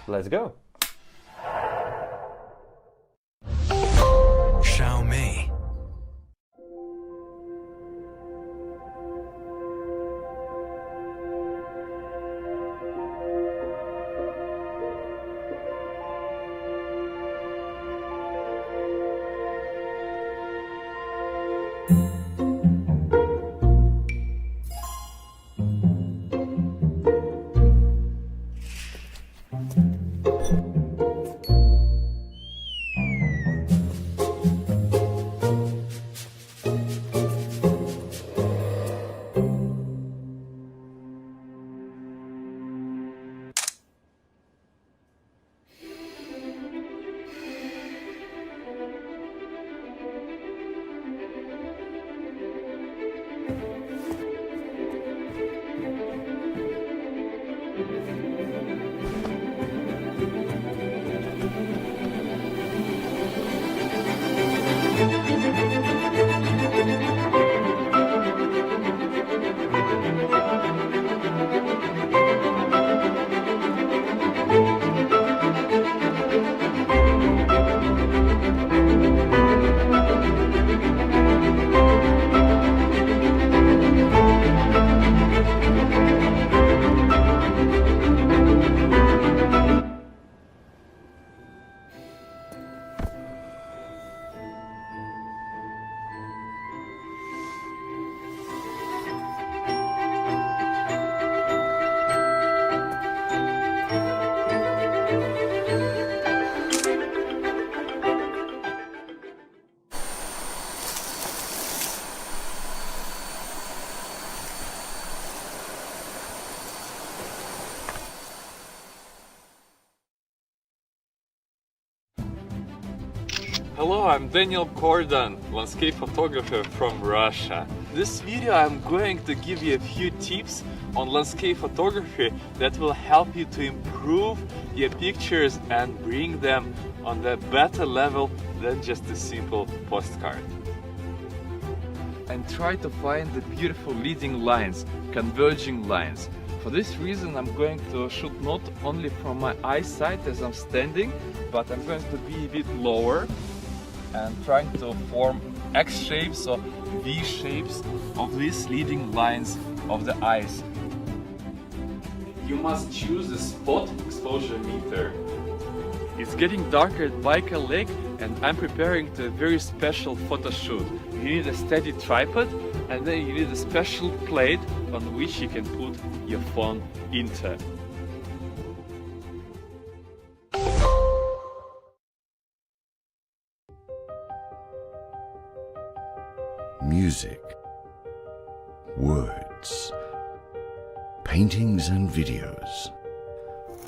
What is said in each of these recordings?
Let's go. Xiaomei. Hello, I'm Daniel Kordan, landscape photographer from Russia. This video I'm going to give you a few tips on landscape photography that will help you to improve your pictures and bring them on a better level than just a simple postcard. And try to find the beautiful leading lines, converging lines. For this reason I'm going to shoot not only from my eyesight as I'm standing, but I'm going to be a bit lower and trying to form X shapes or V shapes of these leading lines of the eyes. You must choose a spot exposure meter. It's getting darker at Baikal Lake and I'm preparing to a very special photo shoot. You need a steady tripod and then you need a special plate on which you can put your phone into. Music, words, paintings and videos.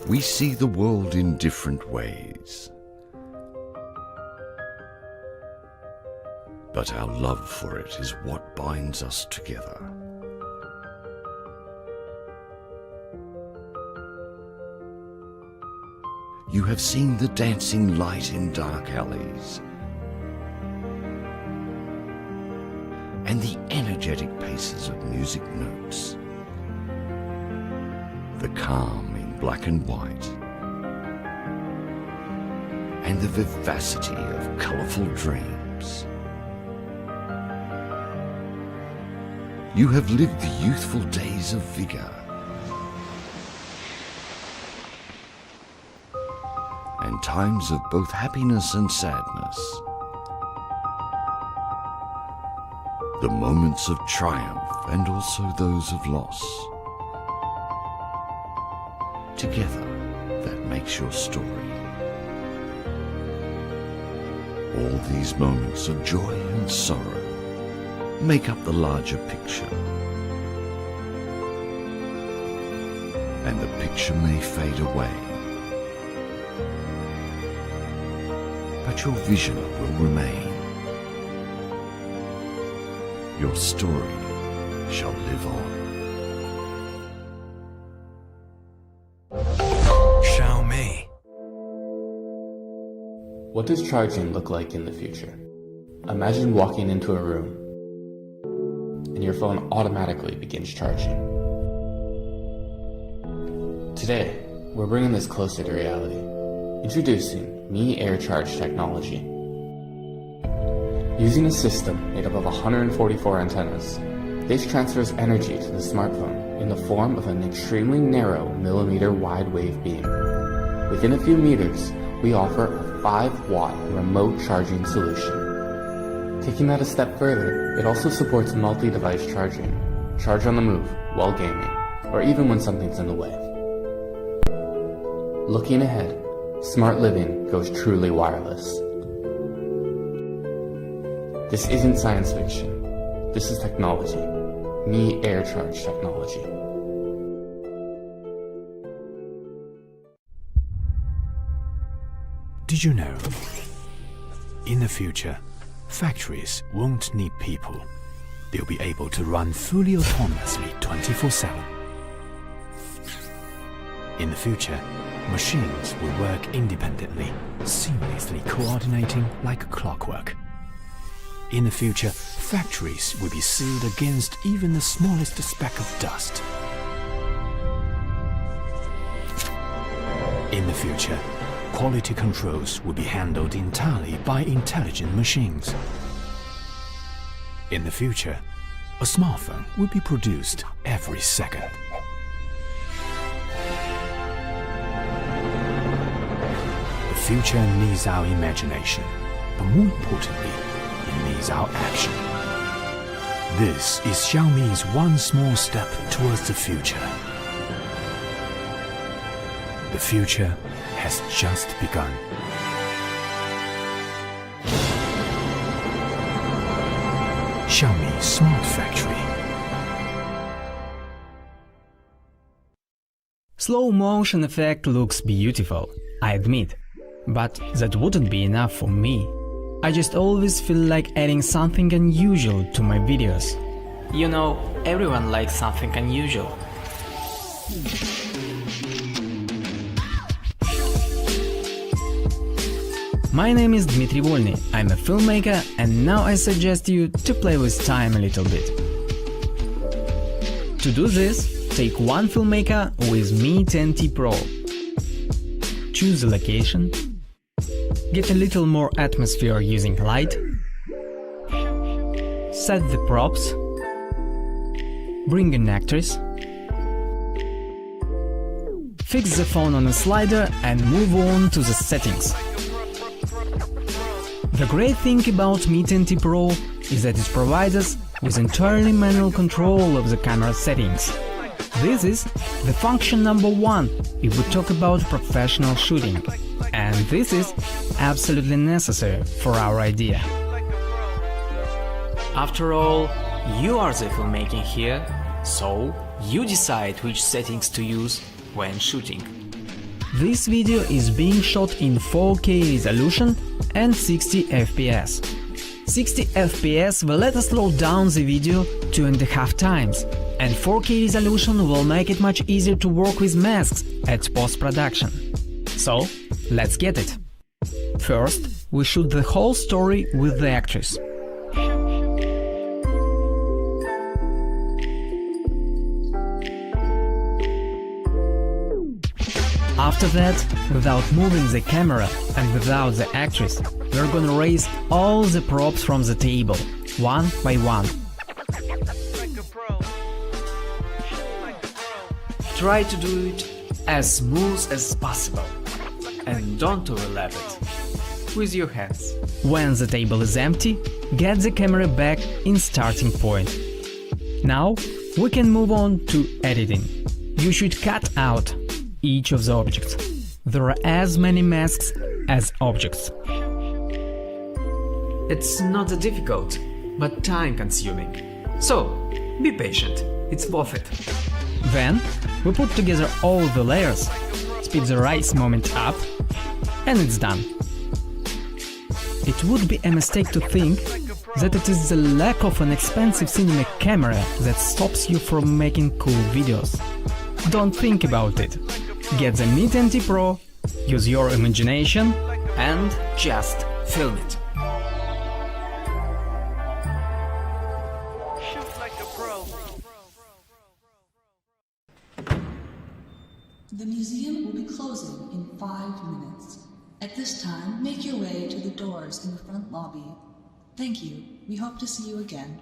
We see the world in different ways. But our love for it is what binds us together. You have seen the dancing light in dark alleys, and the energetic paces of music notes, the calm in black and white, and the vivacity of colourful dreams. You have lived the youthful days of vigour and times of both happiness and sadness. The moments of triumph and also those of loss. Together, that makes your story. All these moments of joy and sorrow make up the larger picture. And the picture may fade away, but your vision will remain. Your story shall live on. What does charging look like in the future? Imagine walking into a room and your phone automatically begins charging. Today, we're bringing this closer to reality. Introducing Mi AirCharge technology. Using a system made up of 144 antennas, this transfers energy to the smartphone in the form of an extremely narrow millimeter wide wave beam. Within a few meters, we offer a 5-watt remote charging solution. Taking that a step further, it also supports multi-device charging, charge on the move while gaming, or even when something's in the way. Looking ahead, smart living goes truly wireless. This isn't science fiction. This is technology. Mi AirCharge technology. Did you know? In the future, factories won't need people. They'll be able to run fully autonomously 24/7. In the future, machines will work independently, seamlessly coordinating like clockwork. In the future, factories will be sealed against even the smallest speck of dust. In the future, quality controls will be handled entirely by intelligent machines. In the future, a smartphone will be produced every second. The future needs our imagination, but more importantly, it needs our action. This is Xiaomi's one small step towards the future. The future has just begun. Xiaomi Smart Factory. Slow motion effect looks beautiful, I admit, but that wouldn't be enough for me. I just always feel like adding something unusual to my videos. You know, everyone likes something unusual. My name is Dmitry Volny, I'm a filmmaker, and now I suggest you to play with time a little bit. To do this, take one filmmaker with Mi 10T Pro. Choose the location. Get a little more atmosphere using light. Set the props. Bring an actress. Fix the phone on a slider and move on to the settings. The great thing about Mi 10T Pro is that it provides us with entirely manual control of the camera settings. This is the function number one if we talk about professional shooting, and this is absolutely necessary for our idea. After all, you are the filmmaking here, so you decide which settings to use when shooting. This video is being shot in 4K resolution and 60 FPS. 60 FPS will let us slow down the video 2.5 times, and 4K resolution will make it much easier to work with masks at post-production. So, let's get it. First, we shoot the whole story with the actress. After that, without moving the camera and without the actress, we're gonna raise all the props from the table, one by one. Try to do it as smooth as possible, and don't overlap it with your hands. When the table is empty, get the camera back in starting point. Now we can move on to editing. You should cut out each of the objects. There are as many masks as objects. It's not that difficult, but time-consuming. So, be patient, it's worth it. Then, we put together all the layers, speed the rise moment up, and it's done. It would be a mistake to think that it is the lack of an expensive cinema camera that stops you from making cool videos. Don't think about it. Get the Mi 10T Pro, use your imagination, and just film it. Shoot like a pro. The museum will be closing in 5 minutes. At this time, make your way to the doors in the front lobby. Thank you. We hope to see you again.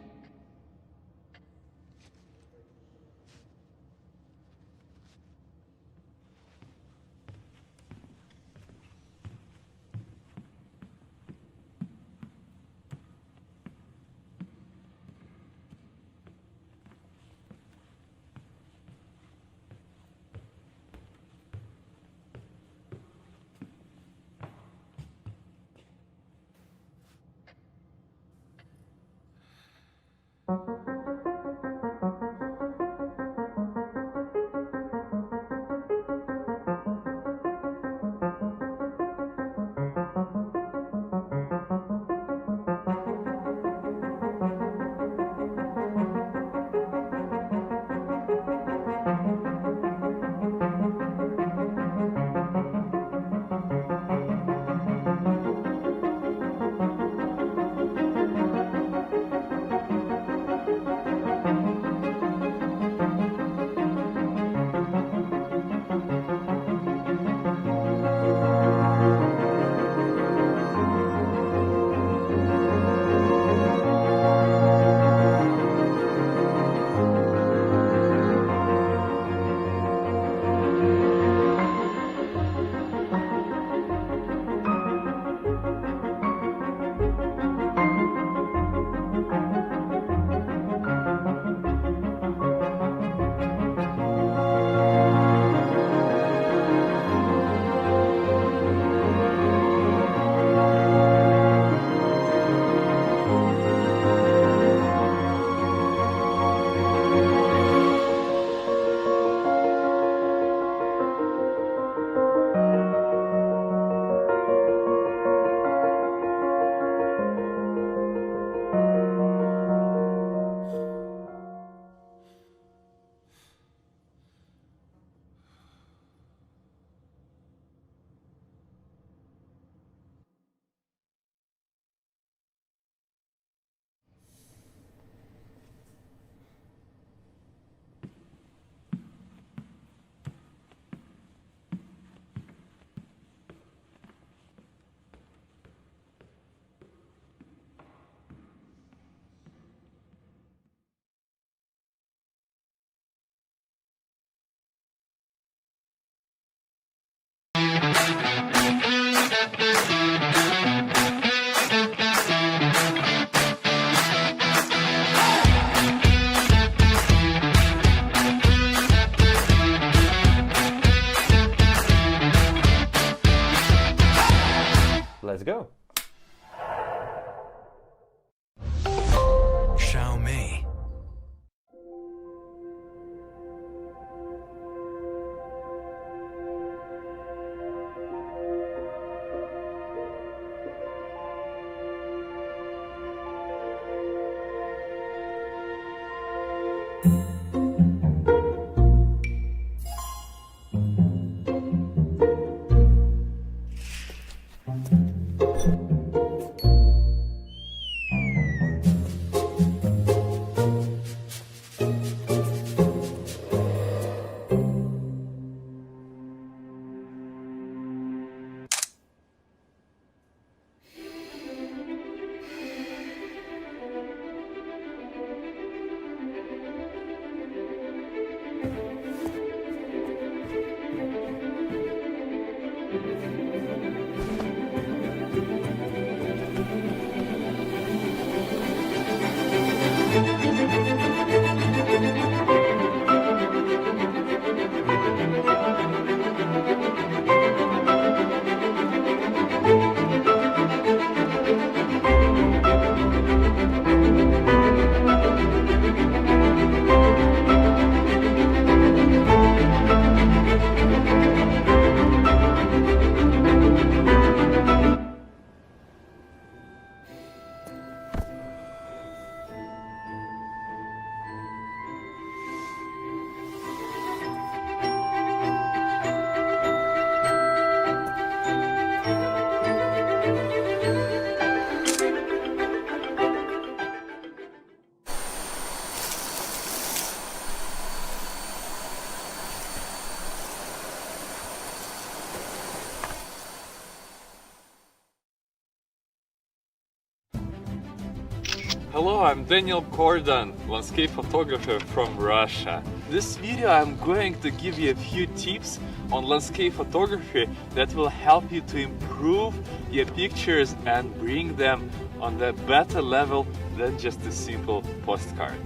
Let's go. Xiaomei. Hello, I'm Daniel Kordan, landscape photographer from Russia. This video I'm going to give you a few tips on landscape photography that will help you to improve your pictures and bring them on a better level than just a simple postcard.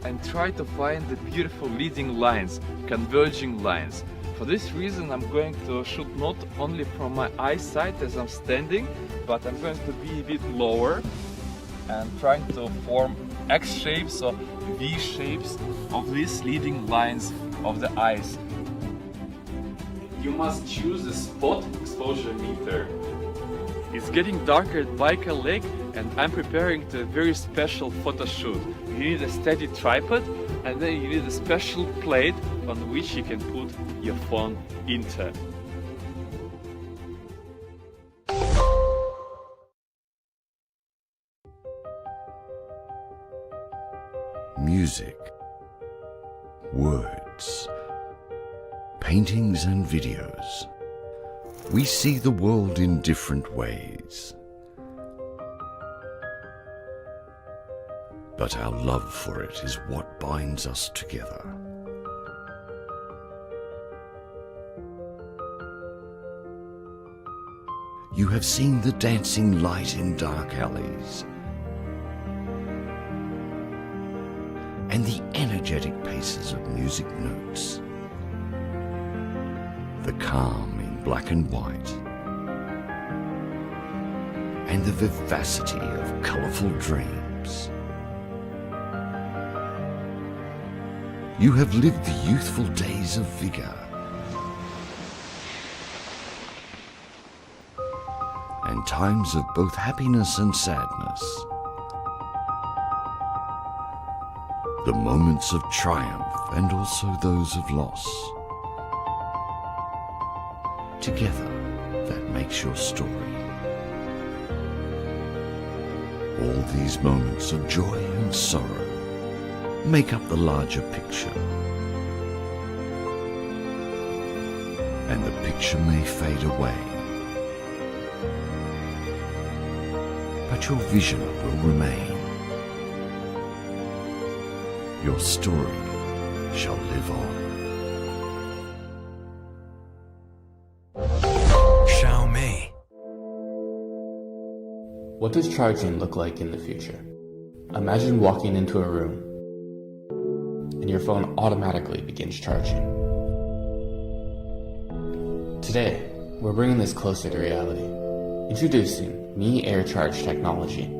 And try to find the beautiful leading lines, converging lines. For this reason I'm going to shoot not only from my eyesight as I'm standing, but I'm going to be a bit lower and trying to form X shapes or V shapes of these leading lines of the eyes. You must choose a spot exposure meter. It's getting darker at Baikal Lake and I'm preparing to a very special photo shoot. You need a steady tripod and then you need a special plate on which you can put your phone into. Music, words, paintings and videos. We see the world in different ways. But our love for it is what binds us together. You have seen the dancing light in dark alleys, and the energetic paces of music notes, the calm in black and white, and the vivacity of colourful dreams. You have lived the youthful days of vigour and times of both happiness and sadness. The moments of triumph and also those of loss. Together, that makes your story. All these moments of joy and sorrow make up the larger picture. And the picture may fade away, but your vision will remain. Your story shall live on. Xiaomi. What does charging look like in the future? Imagine walking into a room and your phone automatically begins charging. Today, we're bringing this closer to reality. Introducing Mi AirCharge technology.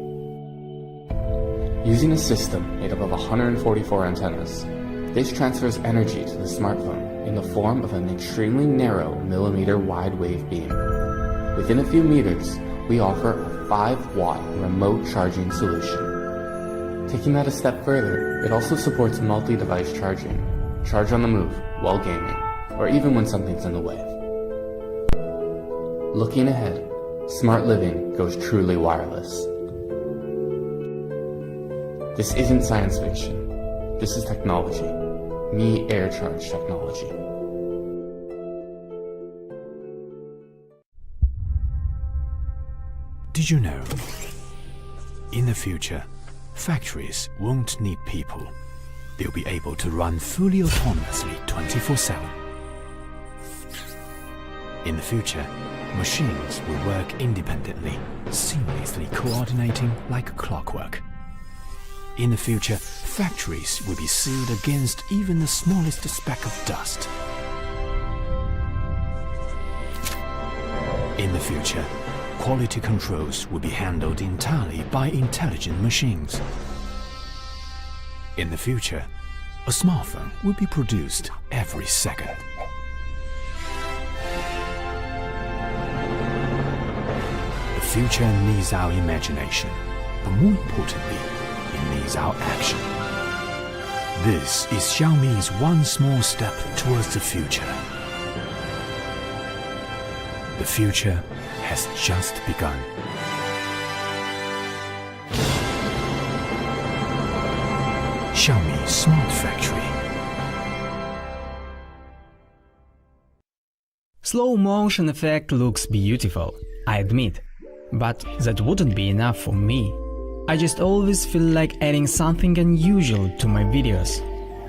Using a system made up of 144 antennas, this transfers energy to the smartphone in the form of an extremely narrow millimeter wide wave beam. Within a few meters, we offer a 5-watt remote charging solution. Taking that a step further, it also supports multi-device charging, charge on the move while gaming, or even when something's in the way. Looking ahead, smart living goes truly wireless. This isn't science fiction. This is technology. Mi AirCharge technology. Did you know? In the future, factories won't need people. They'll be able to run fully autonomously 24/7. In the future, machines will work independently, seamlessly coordinating like clockwork. In the future, factories will be sealed against even the smallest speck of dust. In the future, quality controls will be handled entirely by intelligent machines. In the future, a smartphone will be produced every second. The future needs our imagination, but more importantly, it needs our action. This is Xiaomi's one small step towards the future. The future has just begun. Xiaomi Smart Factory. Slow motion effect looks beautiful, I admit, but that wouldn't be enough for me. I just always feel like adding something unusual to my videos.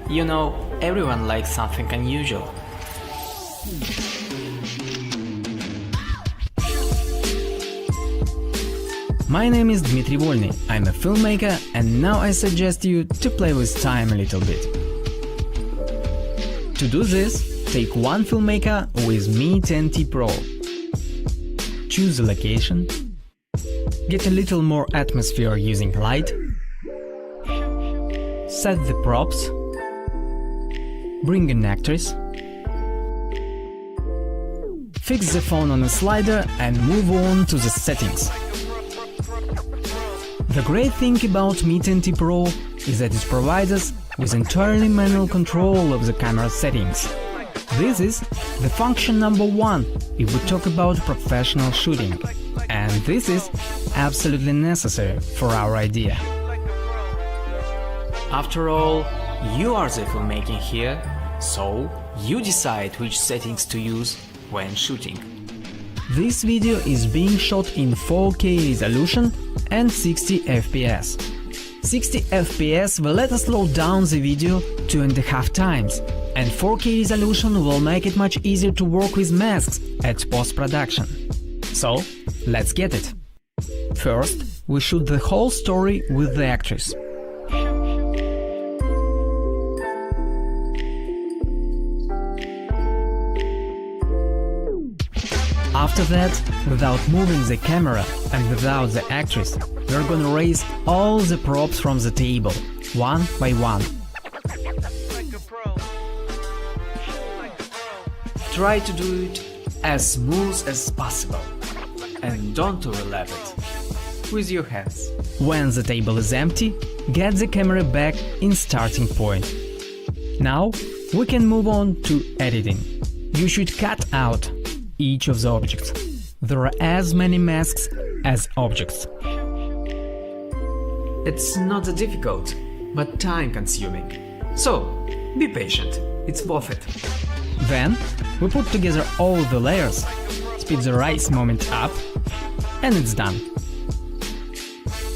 You know, everyone likes something unusual. My name is Dmitry Volny, I'm a filmmaker, and now I suggest you to play with time a little bit. To do this, take one filmmaker with Mi 10T Pro. Choose a location. Get a little more atmosphere using light. Set the props. Bring an actress. Fix the phone on a slider and move on to the settings. The great thing about Mi 10T Pro is that it provides us with entirely manual control of the camera settings. This is the function number one if we talk about professional shooting, and this is absolutely necessary for our idea. After all, you are the filmmaking here, so you decide which settings to use when shooting. This video is being shot in 4K resolution and 60 FPS. 60 FPS will let us slow down the video 2.5 times, and 4K resolution will make it much easier to work with masks at post-production. So, let's get it. First, we shoot the whole story with the actress. After that, without moving the camera and without the actress, we're gonna raise all the props from the table, one by one. Try to do it as smooth as possible, and don't overlap it with your hands. When the table is empty, get the camera back in starting point. Now we can move on to editing. You should cut out each of the objects. There are as many masks as objects. It's not that difficult, but time-consuming. So, be patient, it's worth it. Then, we put together all the layers, speed the rise moment up, and it's done.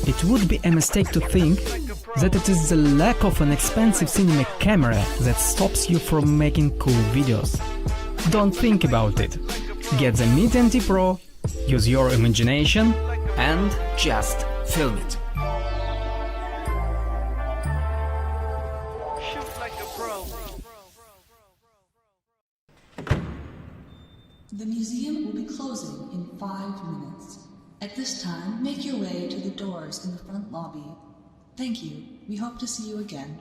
It would be a mistake to think that it is the lack of an expensive cinema camera that stops you from making cool videos. Don't think about it. Get the Mi 10T Pro, use your imagination, and just film it. The museum will be closing in 5 minutes. At this time, make your way to the doors in the front lobby. Thank you. We hope to see you again.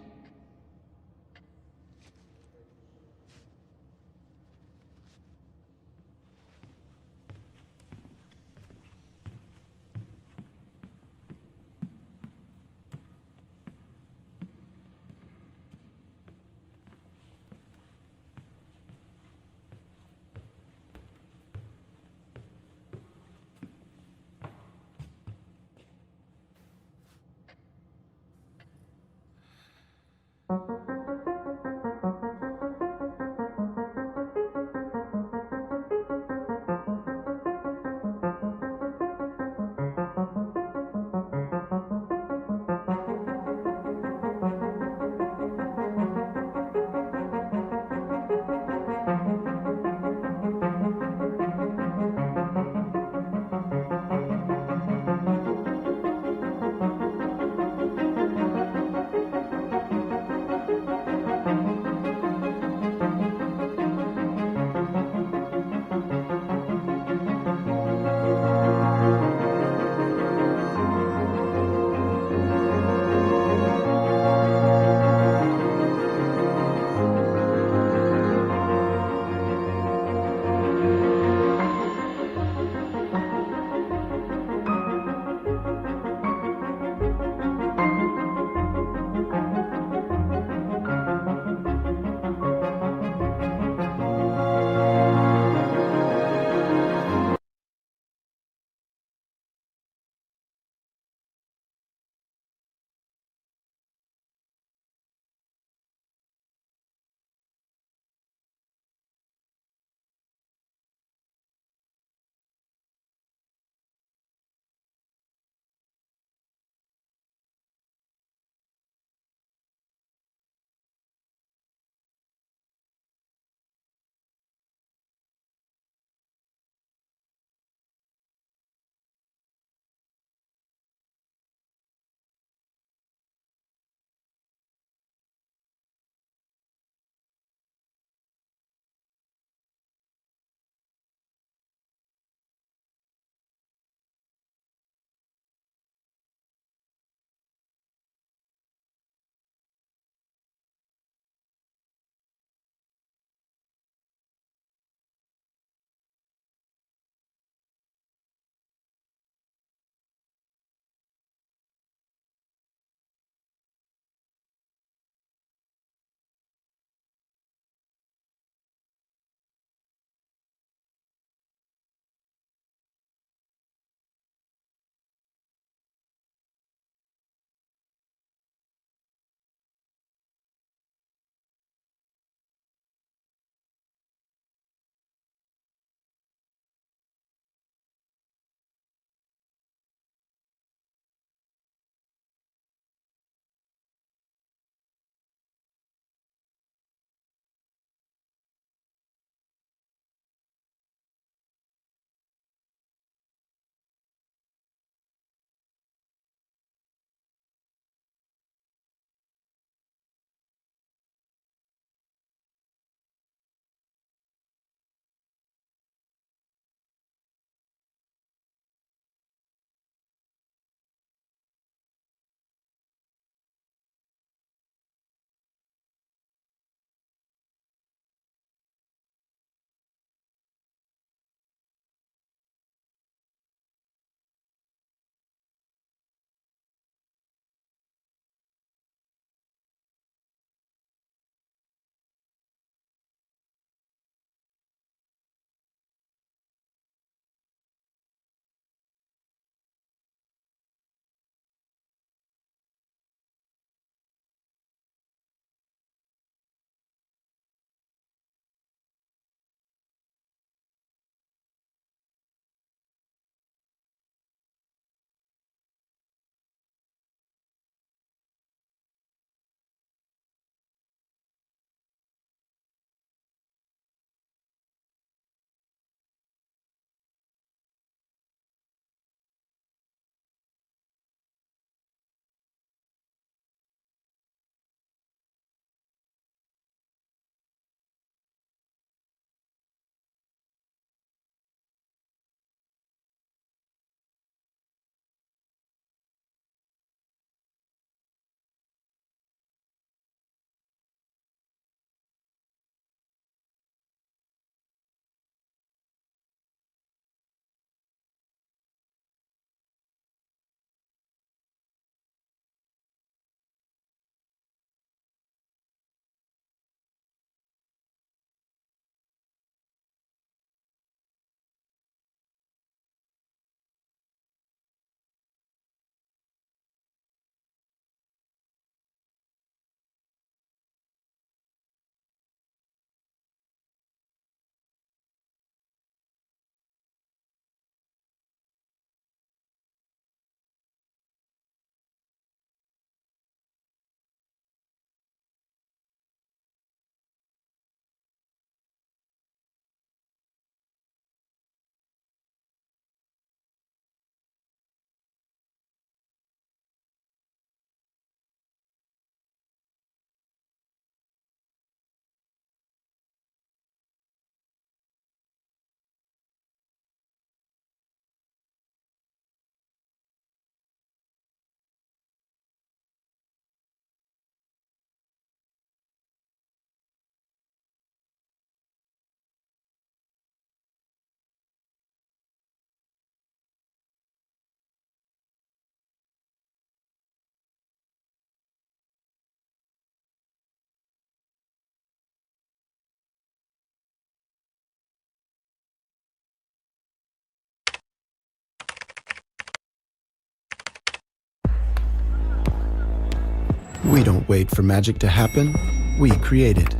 We don't wait for magic to happen, we create it.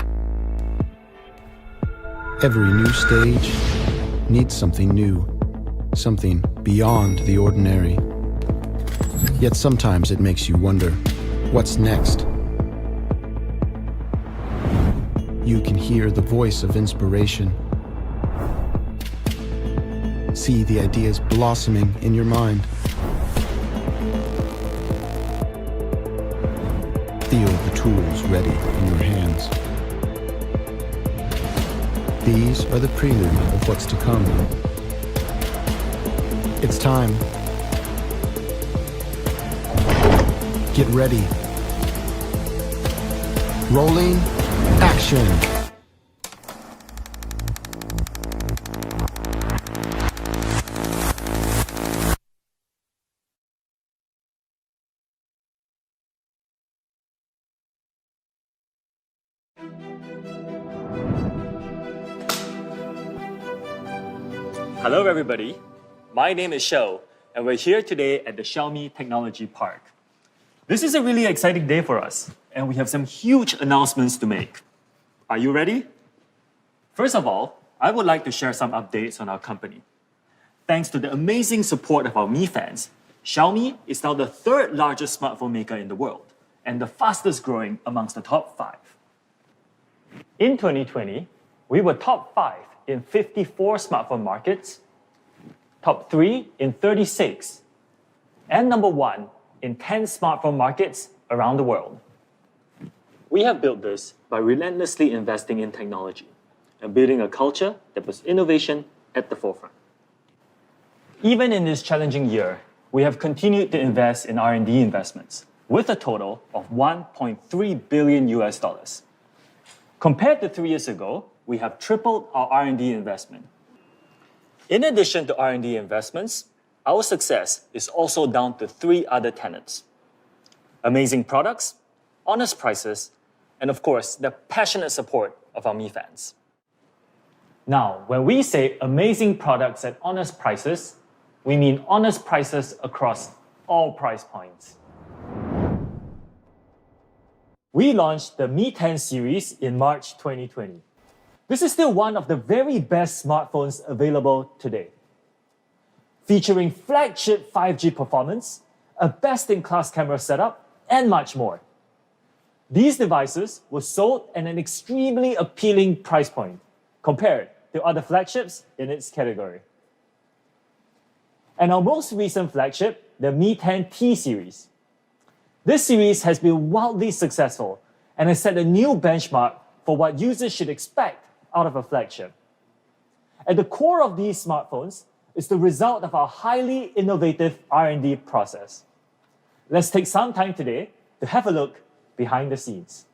Every new stage needs something new, something beyond the ordinary. Yet sometimes it makes you wonder, what's next? You can hear the voice of inspiration. See the ideas blossoming in your mind. Feel the tools ready in your hands. These are the prelude of what's to come. It's time. Get ready. Rolling action. Hello everybody, my name is Shou, and we're here today at the Xiaomi Technology Park. This is a really exciting day for us, and we have some huge announcements to make. Are you ready? First of all, I would like to share some updates on our company. Thanks to the amazing support of our Mi fans, Xiaomi is now the third largest smartphone maker in the world, and the fastest growing amongst the top 5. In 2020, we were top 5 in 54 smartphone markets, top 3 in 36, and number 1 in 10 smartphone markets around the world. We have built this by relentlessly investing in technology and building a culture that puts innovation at the forefront. Even in this challenging year, we have continued to invest in R&D investments with a total of $1.3 billion. Compared to 3 years ago, we have tripled our R&D investment. In addition to R&D investments, our success is also down to 3 other tenets: amazing products, honest prices, and of course, the passionate support of our Mi fans. Now, when we say amazing products at honest prices, we mean honest prices across all price points. We launched the Mi 10 series in March 2020. This is still one of the very best smartphones available today. Featuring flagship 5G performance, a best-in-class camera setup, and much more. These devices were sold at an extremely appealing price point compared to other flagships in its category. And our most recent flagship, the Mi 10T series. This series has been wildly successful and has set a new benchmark for what users should expect out of a flagship. At the core of these smartphones is the result of our highly innovative R&D process. Let's take some time today to have a look behind the scenes.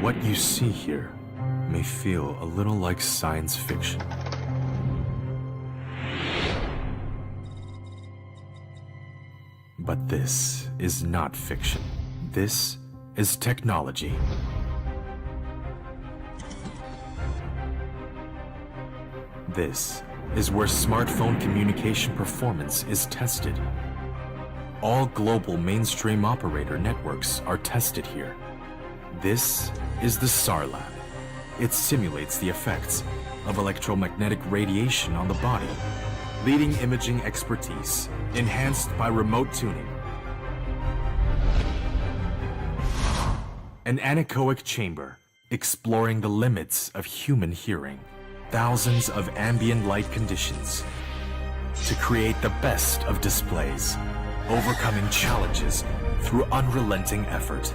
What you see here may feel a little like science fiction. But this is not fiction. This is technology. This is where smartphone communication performance is tested. All global mainstream operator networks are tested here. This is the SAR Lab. It simulates the effects of electromagnetic radiation on the body, leading imaging expertise enhanced by remote tuning. An anechoic chamber exploring the limits of human hearing, thousands of ambient light conditions to create the best of displays, overcoming challenges through unrelenting effort.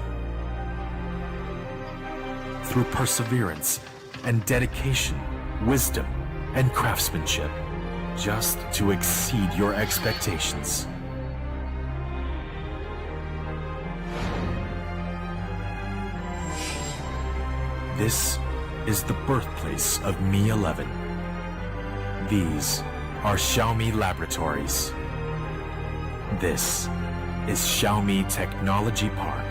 Through perseverance and dedication, wisdom and craftsmanship, just to exceed your expectations. This is the birthplace of Mi 11. These are Xiaomi laboratories. This is Xiaomi Technology Park.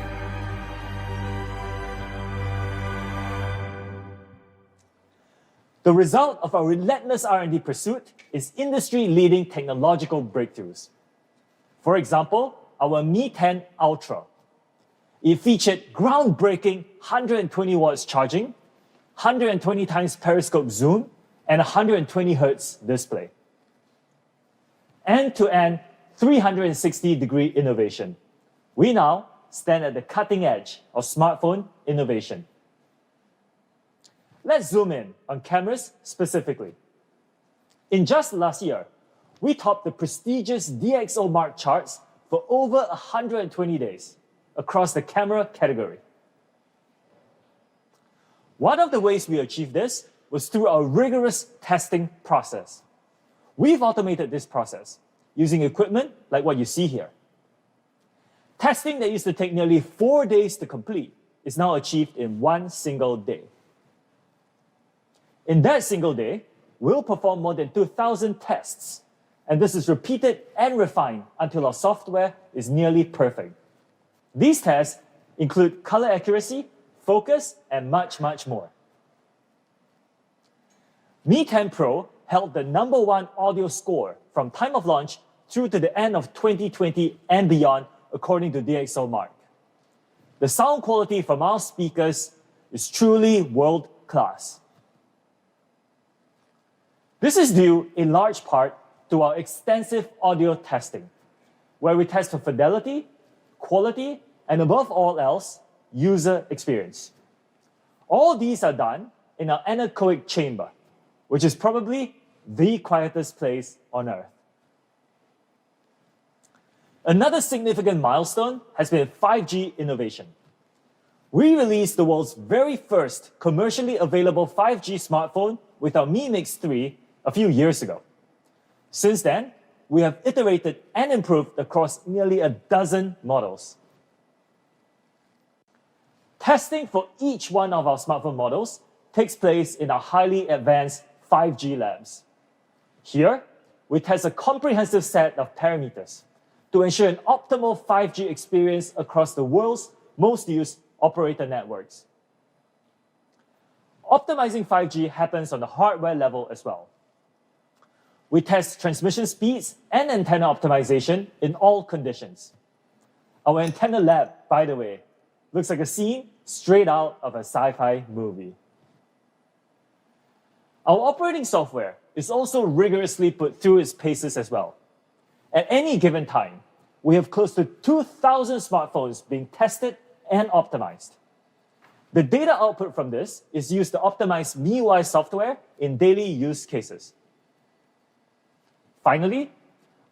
The result of our relentless R&D pursuit is industry-leading technological breakthroughs. For example, our Mi 10 Ultra. It featured groundbreaking 120 watts charging, 120 times periscope zoom, and 120 Hz display. End-to-end 360-degree innovation. We now stand at the cutting edge of smartphone innovation. Let's zoom in on cameras specifically. In just last year, we topped the prestigious DxOMark charts for over 120 days across the camera category. One of the ways we achieved this was through our rigorous testing process. We've automated this process using equipment like what you see here. Testing that used to take nearly 4 days to complete is now achieved in one single day. In that single day, we'll perform more than 2,000 tests, and this is repeated and refined until our software is nearly perfect. These tests include color accuracy, focus, and much, much more. Mi 10 Pro held the #1 audio score from time of launch through to the end of 2020 and beyond, according to DxOMark. The sound quality from our speakers is truly world-class. This is due in large part to our extensive audio testing, where we test for fidelity, quality, and above all else, user experience. All these are done in our anechoic chamber, which is probably the quietest place on Earth. Another significant milestone has been 5G innovation. We released the world's very first commercially available 5G smartphone with our Mi Mix 3 a few years ago. Since then, we have iterated and improved across nearly a dozen models. Testing for each one of our smartphone models takes place in our highly advanced 5G labs. Here, we test a comprehensive set of parameters to ensure an optimal 5G experience across the world's most used operator networks. Optimizing 5G happens on the hardware level as well. We test transmission speeds and antenna optimization in all conditions. Our antenna lab, by the way, looks like a scene straight out of a sci-fi movie. Our operating software is also rigorously put through its paces as well. At any given time, we have close to 2,000 smartphones being tested and optimized. The data output from this is used to optimize MIUI software in daily use cases. Finally,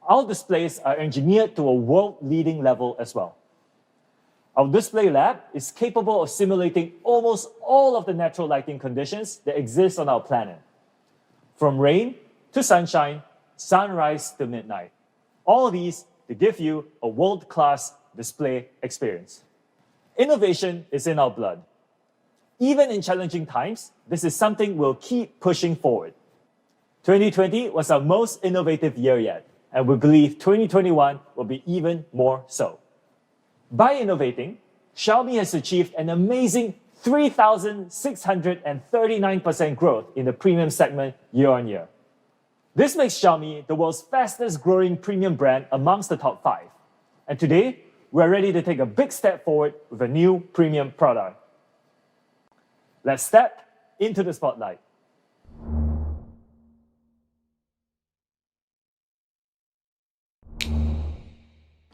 our displays are engineered to a world-leading level as well. Our display lab is capable of simulating almost all of the natural lighting conditions that exist on our planet, from rain to sunshine, sunrise to midnight. All these to give you a world-class display experience. Innovation is in our blood. Even in challenging times, this is something we'll keep pushing forward. 2020 was our most innovative year yet, and we believe 2021 will be even more so. By innovating, Xiaomi has achieved an amazing 3,639% growth in the premium segment year on year. This makes Xiaomi the world's fastest growing premium brand amongst the top 5. And today, we're ready to take a big step forward with a new premium product. Let's step into the spotlight.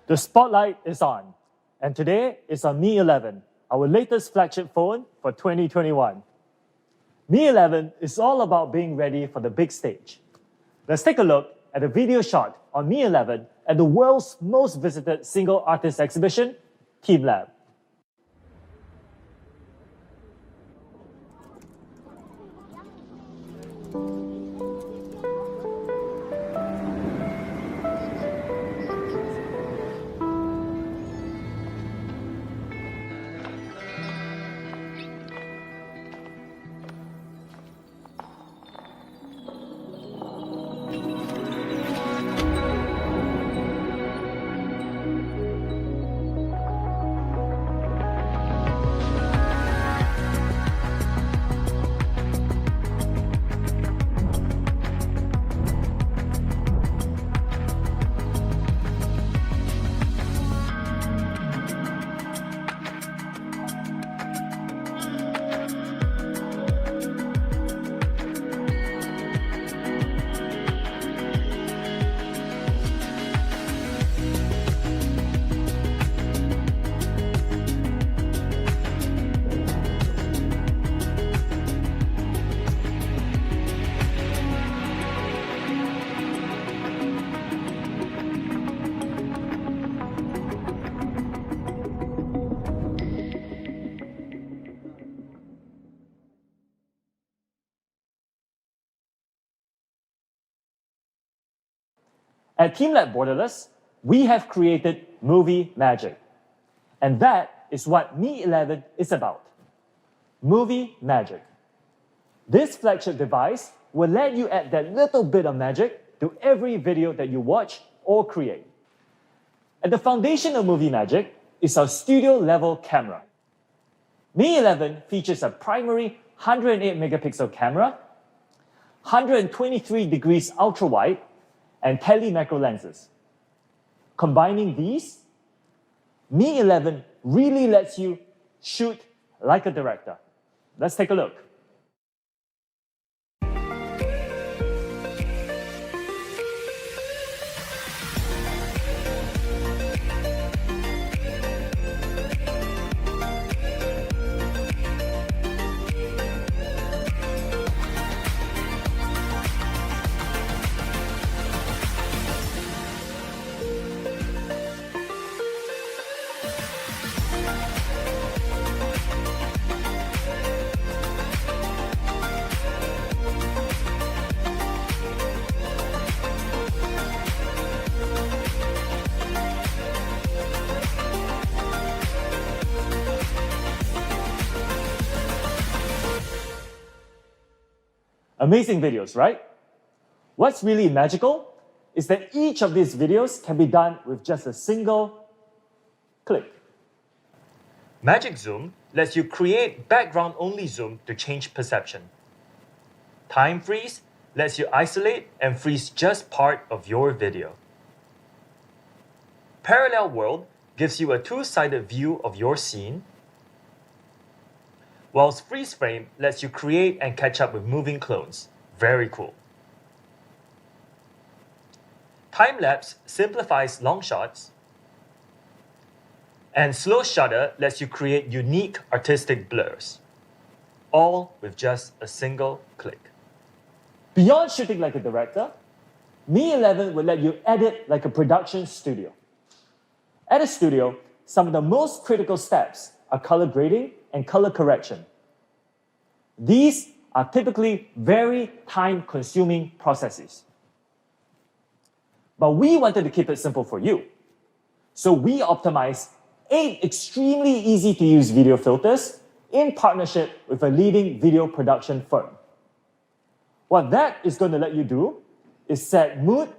The spotlight is on, and today is on Mi 11, our latest flagship phone for 2021. Mi 11 is all about being ready for the big stage. Let's take a look at a video shot on Mi 11 at the world's most visited single artist exhibition, TeamLab. At TeamLab Borderless, we have created Movie Magic. And that is what Mi 11 is about. Movie Magic. This flagship device will let you add that little bit of magic to every video that you watch or create. At the foundation of Movie Magic is our studio-level camera. Mi 11 features a primary 108 megapixel camera, 123 degrees ultra-wide, and tele-macro lenses. Combining these, Mi 11 really lets you shoot like a director. Let's take a look. Amazing videos, right? What's really magical is that each of these videos can be done with just a single click. Magic Zoom lets you create background-only zoom to change perception. Time Freeze lets you isolate and freeze just part of your video. Parallel World gives you a two-sided view of your scene, whilst Freeze Frame lets you create and catch up with moving clones. Very cool. Time Lapse simplifies long shots, and Slow Shutter lets you create unique artistic blurs, all with just a single click. Beyond shooting like a director, Mi 11 will let you edit like a production studio. At a studio, some of the most critical steps are color grading and color correction. These are typically very time-consuming processes. But we wanted to keep it simple for you. So we optimized 8 extremely easy-to-use video filters in partnership with a leading video production firm. What that is going to let you do is set mood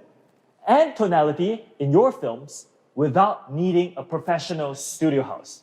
and tonality in your films without needing a professional studio house.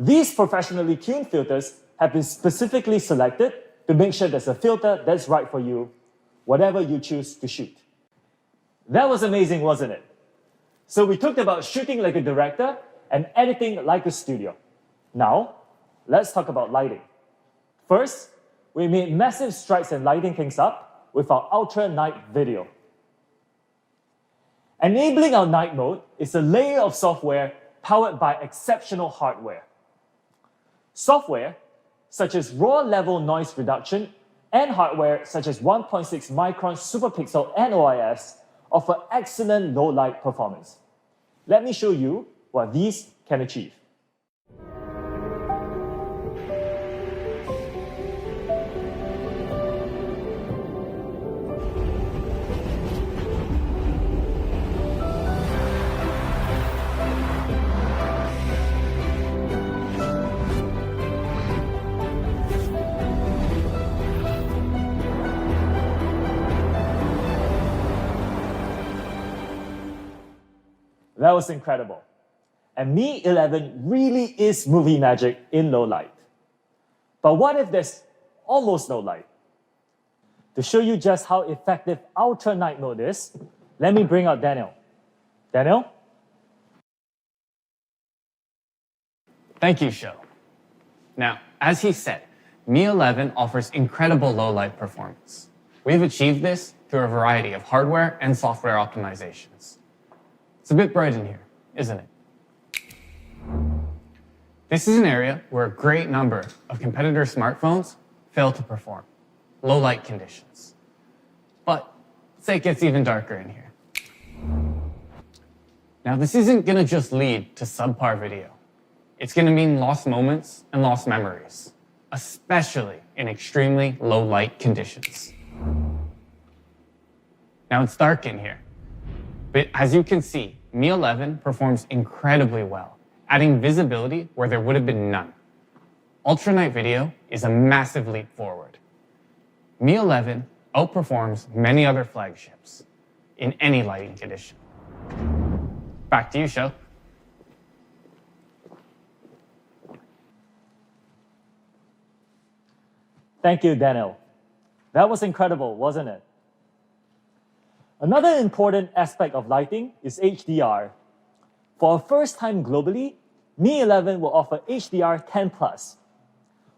These professionally tuned filters have been specifically selected to make sure there's a filter that's right for you, whatever you choose to shoot. That was amazing, wasn't it? So we talked about shooting like a director and editing like a studio. Now, let's talk about lighting. First, we made massive strides in lighting things up with our Ultra Night video. Enabling our night mode is a layer of software powered by exceptional hardware. Software such as raw level noise reduction and hardware such as 1.6 micron superpixel NOIS offer excellent low light performance. Let me show you what these can achieve. That was incredible. and Mi 11 really is movie magic in low light. But what if there's almost no light? To show you just how effective Ultra Night Mode is, let me bring out Daniel. Daniel? Thank you, Sho. Now, as he said, Mi 11 offers incredible low-light performance. We've achieved this through a variety of hardware and software optimizations. It's a bit bright in here, isn't it? This is an area where a great number of competitor smartphones fail to perform. Low-light conditions. But let's say it gets even darker in here. Now, this isn't going to just lead to subpar video. It's going to mean lost moments and lost memories, especially in extremely low light conditions. Now it's dark in here, but as you can see, Mi 11 performs incredibly well, adding visibility where there would have been none. Ultra night video is a massive leap forward. Mi 11 outperforms many other flagships in any lighting condition. Back to you, Sho. Thank you, Daniel. That was incredible, wasn't it? Another important aspect of lighting is HDR. For the first time globally, Mi 11 will offer HDR 10+.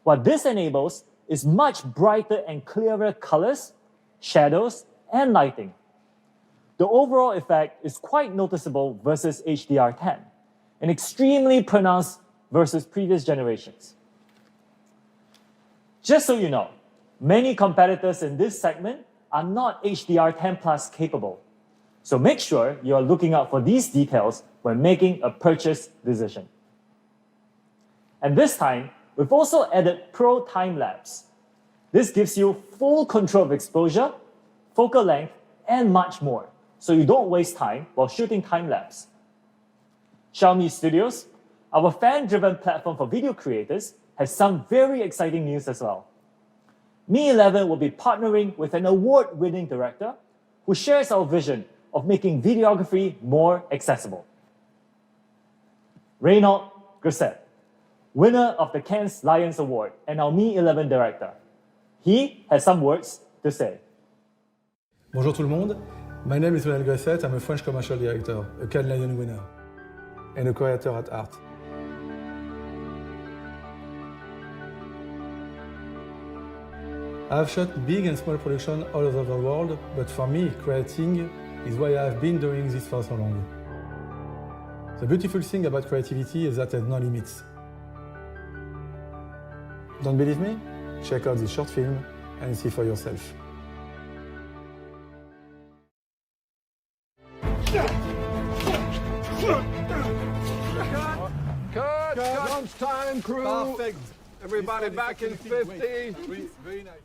What this enables is much brighter and clearer colors, shadows, and lighting. The overall effect is quite noticeable versus HDR 10, and extremely pronounced versus previous generations. Just so you know, many competitors in this segment are not HDR 10+ capable. So make sure you are looking out for these details when making a purchase decision. And this time, we've also added Pro Time Lapse. This gives you full control of exposure, focal length, and much more, so you don't waste time while shooting time lapse. Xiaomi Studios, our fan-driven platform for video creators, has some very exciting news as well. Mi 11 will be partnering with an award-winning director who shares our vision of making videography more accessible. Reynaud Grosset, winner of the Cannes Lions Award and our Mi 11 director. He has some words to say. Bonjour tout le monde. My name is Reynaud Grosset. I'm a French commercial director, a Cannes Lion winner, and a co-creator at Art. I've shot big and small productions all over the world, but for me, creating is why I've been doing this for so long. The beautiful thing about creativity is that there's no limits. Don't believe me? Check out this short film and see for yourself. Cut! Lunchtime, crew! Perfect. Everybody back in 50. Very nice.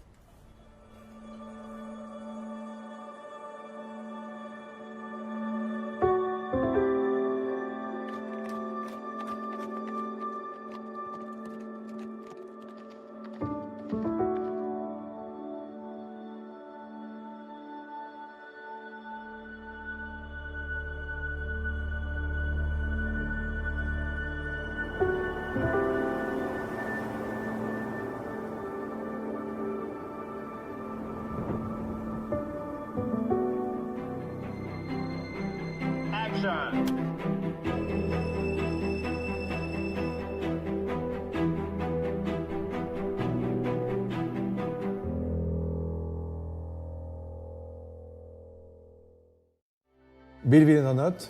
Believe it or not,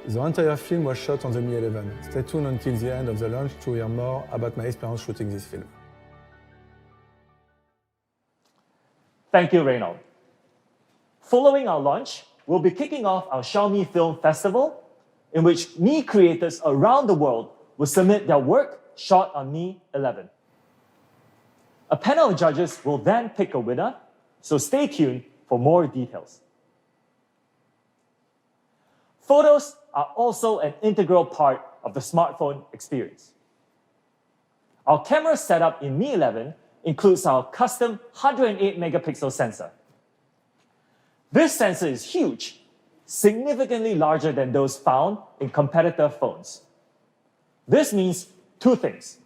the entire film was shot on the Mi 11. Stay tuned until the end of the launch to hear more about my experience shooting this film. Thank you, Reynaud. Following our launch, we'll be kicking off our Xiaomi Film Festival, in which Mi creators around the world will submit their work shot on Mi 11. A panel of judges will then pick a winner, so stay tuned for more details. Photos are also an integral part of the smartphone experience. Our camera setup in Mi 11 includes our custom 108 megapixel sensor. This sensor is huge, significantly larger than those found in competitor phones. This means two things: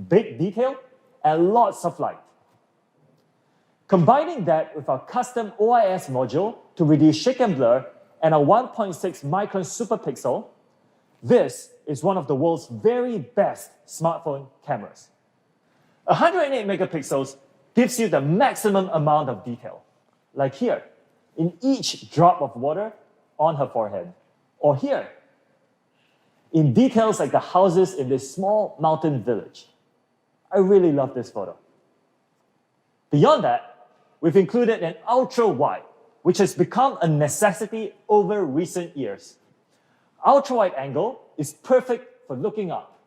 big detail and lots of light. Combining that with our custom OIS module to reduce shake and blur and a 1.6 micron superpixel, this is one of the world's very best smartphone cameras. 108 megapixels gives you the maximum amount of detail, like here, in each drop of water on her forehead, or here, in details like the houses in this small mountain village. I really love this photo. Beyond that, we've included an ultra-wide, which has become a necessity over recent years. Ultra-wide angle is perfect for looking up.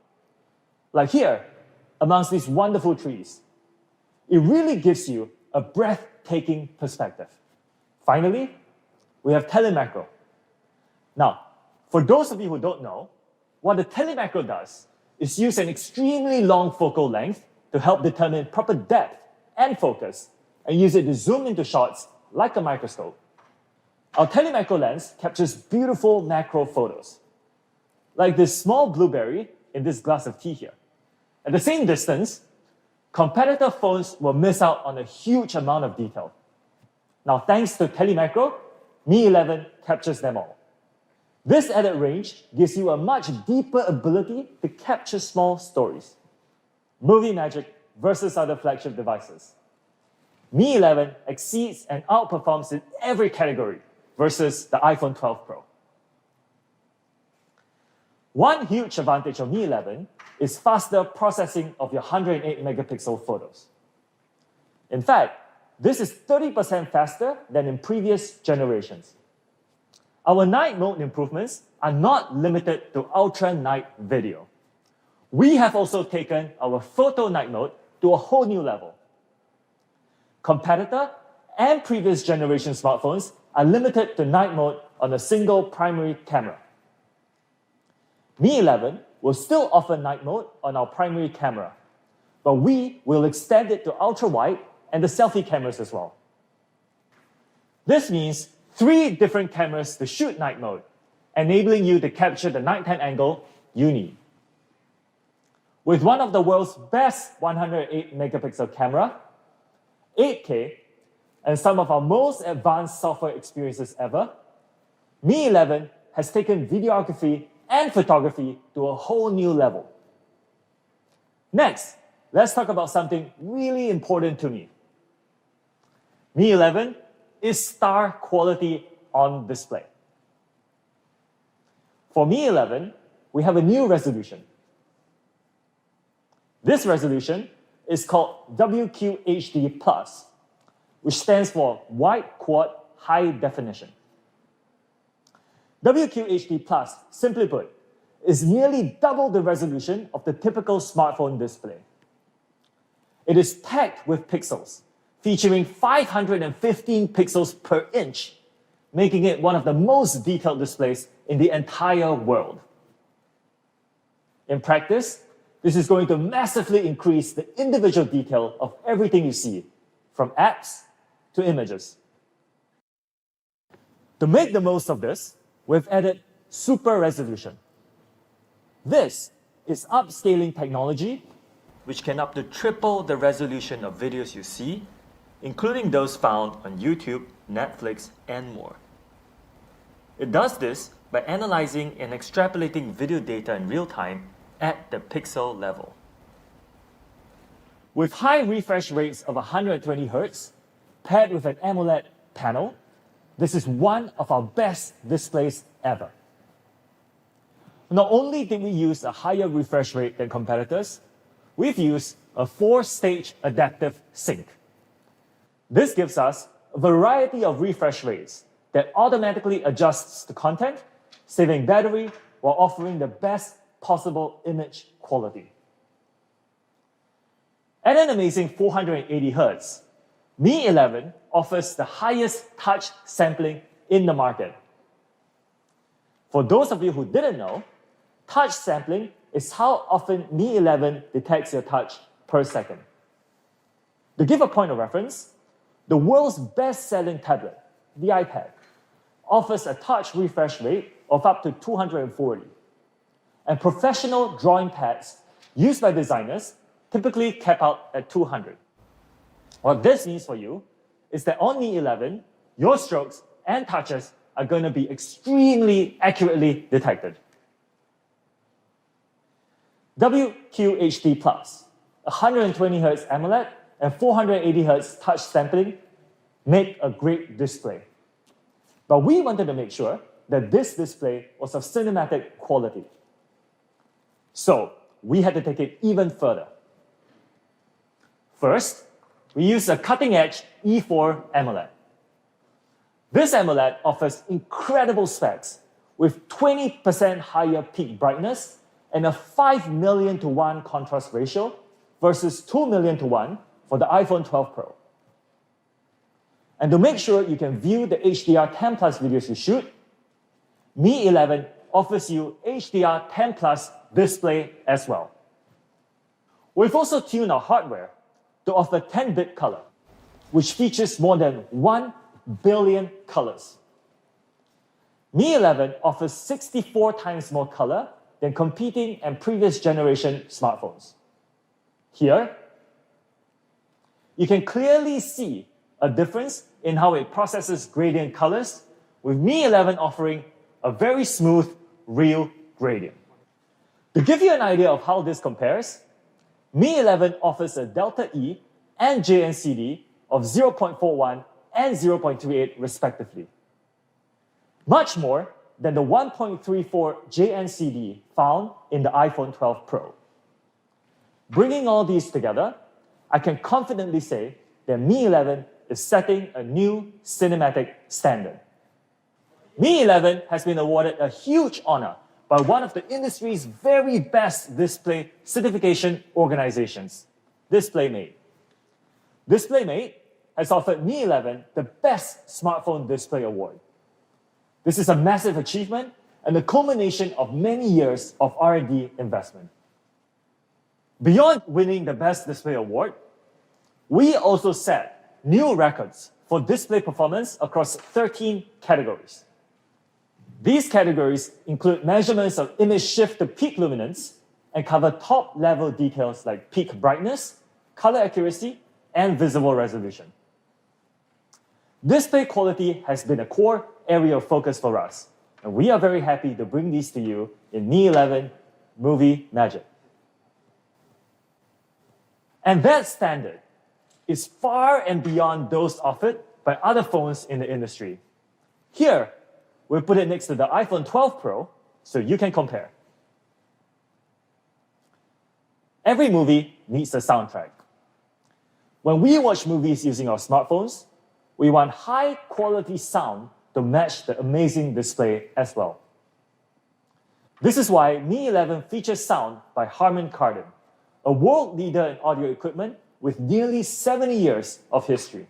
Like here, amongst these wonderful trees. It really gives you a breathtaking perspective. Finally, we have telemacro. Now, for those of you who don't know, what the telemacro does is use an extremely long focal length to help determine proper depth and focus, and use it to zoom into shots like a microscope. Our telemacro lens captures beautiful macro photos, like this small blueberry in this glass of tea here. At the same distance, competitor phones will miss out on a huge amount of detail. Now, thanks to telemacro, Mi 11 captures them all. This added range gives you a much deeper ability to capture small stories. Movie magic versus other flagship devices. Mi 11 exceeds and outperforms in every category versus the iPhone 12 Pro. One huge advantage of Mi 11 is faster processing of your 108 megapixel photos. In fact, this is 30% faster than in previous generations. Our night mode improvements are not limited to ultra night video. We have also taken our photo night mode to a whole new level. Competitor and previous generation smartphones are limited to night mode on a single primary camera. Mi 11 will still offer night mode on our primary camera, but we will extend it to ultra-wide and the selfie cameras as well. This means 3 different cameras to shoot night mode, enabling you to capture the nighttime angle you need. With one of the world's best 108 megapixel camera, 8K, and some of our most advanced software experiences ever, Mi 11 has taken videography and photography to a whole new level. Next, let's talk about something really important to me. Mi 11 is star quality on display. For Mi 11, we have a new resolution. This resolution is called WQHD+, which stands for Wide Quad High Definition. WQHD+, simply put, is nearly double the resolution of the typical smartphone display. It is packed with pixels, featuring 515 pixels per inch, making it one of the most detailed displays in the entire world. In practice, this is going to massively increase the individual detail of everything you see, from apps to images. To make the most of this, we've added super resolution. This is upscaling technology which can up to triple the resolution of videos you see, including those found on YouTube, Netflix, and more. It does this by analyzing and extrapolating video data in real time at the pixel level. With high refresh rates of 120 Hz, paired with an AMOLED panel, this is one of our best displays ever. Not only did we use a higher refresh rate than competitors, we've used a 4-stage adaptive sync. This gives us a variety of refresh rates that automatically adjusts the content, saving battery while offering the best possible image quality. At an amazing 480 Hz, Mi 11 offers the highest touch sampling in the market. For those of you who didn't know, touch sampling is how often Mi 11 detects your touch per second. To give a point of reference, the world's best-selling tablet, the iPad, offers a touch refresh rate of up to 240. and professional drawing pads used by designers typically cap out at 200. What this means for you is that on Mi 11, your strokes and touches are going to be extremely accurately detected. WQHD+, 120Hz AMOLED and 480Hz touch sampling make a great display. But we wanted to make sure that this display was of cinematic quality. So we had to take it even further. First, we used a cutting-edge E4 AMOLED. This AMOLED offers incredible specs with 20% higher peak brightness and a 5 million to 1 contrast ratio versus 2 million to 1 for the iPhone 12 Pro. And to make sure you can view the HDR 10 Plus videos you shoot, Mi 11 offers you HDR 10 Plus display as well. We've also tuned our hardware to offer 10-bit color, which features more than 1 billion colors. Mi 11 offers 64 times more color than competing and previous generation smartphones. Here, you can clearly see a difference in how it processes gradient colors, with Mi 11 offering a very smooth, real gradient. To give you an idea of how this compares, Mi 11 offers a Delta E and JNCD of 0.41 and 0.38 respectively, much more than the 1.34 JNCD found in the iPhone 12 Pro. Bringing all these together, I can confidently say that Mi 11 is setting a new cinematic standard. Mi 11 has been awarded a huge honor by one of the industry's very best display certification organizations, DisplayMate. DisplayMate has offered Mi 11 the Best Smartphone Display Award. This is a massive achievement and the culmination of many years of R&D investment. Beyond winning the Best Display Award, we also set new records for display performance across 13 categories. These categories include measurements of image shift to peak luminance and cover top-level details like peak brightness, color accuracy, and visible resolution. Display quality has been a core area of focus for us, and we are very happy to bring these to you in Mi 11 Movie Magic. And that standard is far and beyond those offered by other phones in the industry. Here, we'll put it next to the iPhone 12 Pro so you can compare. Every movie needs a soundtrack. When we watch movies using our smartphones, we want high-quality sound to match the amazing display as well. This is why Mi 11 features sound by Harman Kardon, a world leader in audio equipment with nearly 70 years of history.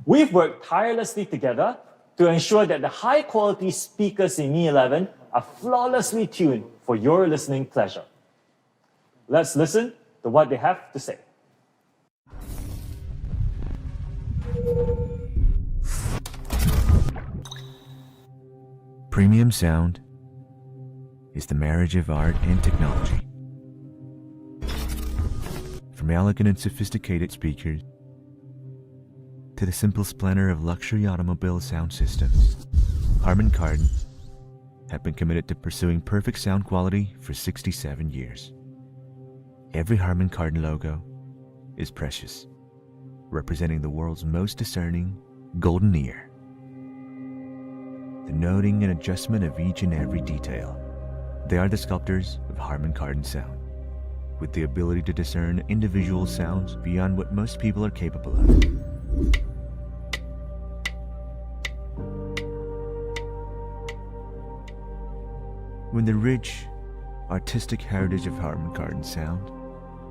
We've worked tirelessly together to ensure that the high-quality speakers in Mi 11 are flawlessly tuned for your listening pleasure. Let's listen to what they have to say. Premium sound is the marriage of art and technology. From elegant and sophisticated speakers to the simple splendor of luxury automobile sound systems, Harman Kardon have been committed to pursuing perfect sound quality for 67 years. Every Harman Kardon logo is precious, representing the world's most discerning golden ear. The noting and adjustment of each and every detail. They are the sculptors of Harman Kardon sound, with the ability to discern individual sounds beyond what most people are capable of. When the rich, artistic heritage of Harman Kardon sound